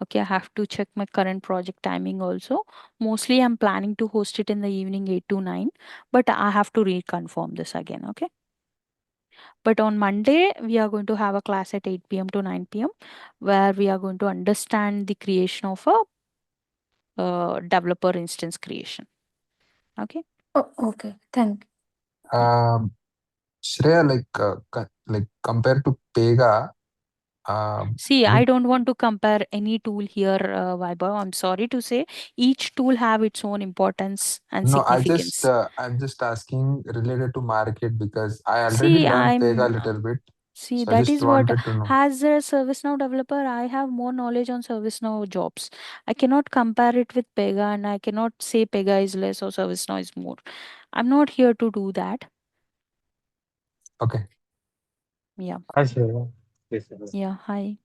Okay, I have to check my current project timing also. Mostly, I'm planning to host it in the evening 8 to 9, but I have to reconfirm this again. Okay, but on Monday, we are going to have a class at 8 p.m. to 9 p.m. where we are going to understand the creation of a developer instance creation. Okay. Oh, okay. Thank. Um, Shreya, like compared to Pega, um, See, I would don't want to compare any tool here, Vaibhav. I'm sorry to say, each tool have its own importance and no, significance. I'm just asking related to market because I already See, learned Pega a I'm little bit, see so I that just is what, wanted to know. as a ServiceNow developer, I have more knowledge on ServiceNow jobs. I cannot compare it with Pega, and I cannot say Pega is less or ServiceNow is more. I'm not here to do that. Okay. Yeah, Hi, Shreya. Yes, sir. yeah. Hi.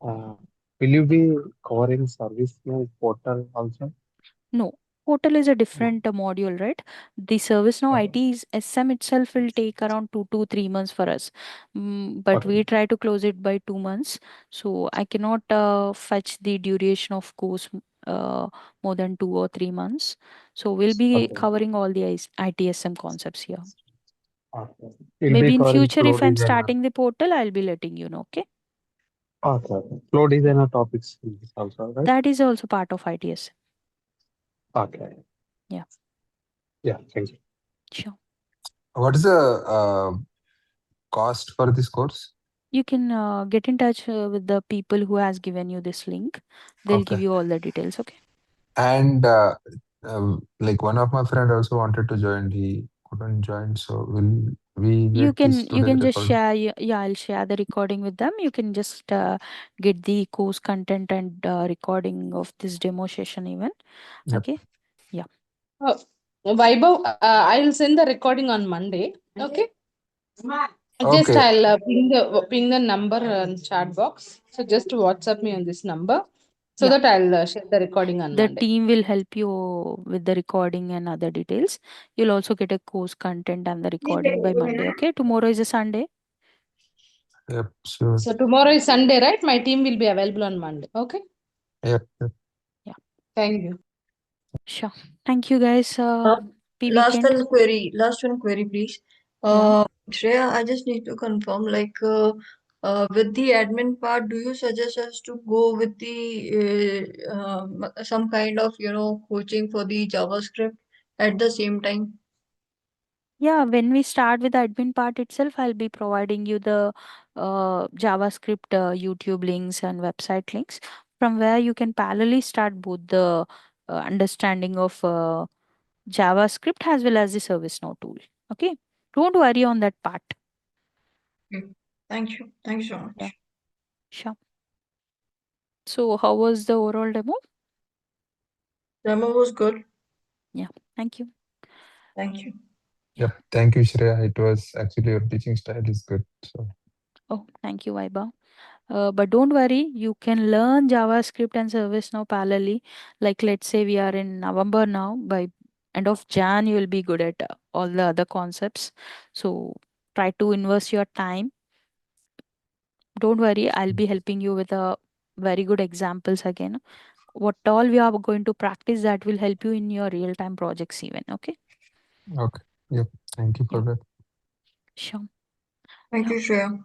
Uh, will you be covering service now portal also? No, portal is a No. different module, right? The ServiceNow Okay. IT is SM itself will take around 2 to 3 months for us, but Okay. we try to close it by 2 months. So I cannot fetch the duration of course uh, more than 2 or 3 months. So we'll be Okay. covering all the ITSM concepts here. Okay. You'll be Maybe in covering future, flow if I'm designer. starting the portal, I'll be letting you know. Okay, Okay. Okay. Flow designer topics in this also, right? that is also part of ITSM. Okay. Yeah, Yeah. Thank you. sure. What is the cost for this course? You can get in touch with the people who has given you this link. They'll give Okay. you all the details. Okay. And Like one of my friend also wanted to join, he couldn't join. So will we You get this can today's just recording? share, yeah, I'll share the recording with them. You can just get the course content and recording of this demo session even. Yep. Okay. Yeah. Uh, Vaibhav, I'll send the recording on Monday. Okay. Just Okay. I'll ping the number in chat box. So just WhatsApp me on this number so Yeah. that I'll share the recording on The Monday. team will help you with the recording and other details. You'll also get a course content and the recording by Monday. Okay. Tomorrow is a Sunday. Yep. Sure. So tomorrow is Sunday, right? My team will be available on Monday. Okay. Yep. Yep. Yeah. Thank you. Sure. Thank you guys. Uh, Happy last weekend. last one query, please. Yeah. Shreya, I just need to confirm, with the admin part, do you suggest us to go with the some kind of, coaching for the JavaScript at the same time? Yeah, when we start with the admin part itself, I'll be providing you the JavaScript YouTube links and website links from where you can parallelly start both the understanding of JavaScript as well as the ServiceNow tool. Okay, don't worry on that part. Okay. Thank you. Thank you so Yeah, much. sure. So, how was the overall demo? Demo was good. Yeah, thank you. Thank you. Yep. Thank you, Shreya. It was actually your teaching style is good. So Oh, thank you, Vaiba. But don't worry, you can learn JavaScript and ServiceNow parallelly. Like, let's say we are in November now, by end of Jan, you will be good at all the other concepts. So try to invest your time. Don't worry, I'll be helping you with a very good examples again. What all we are going to practice that will help you in your real time projects even. Okay. okay. Yep. Thank you for Yeah, that. sure. Thank Yeah. you, Shreya.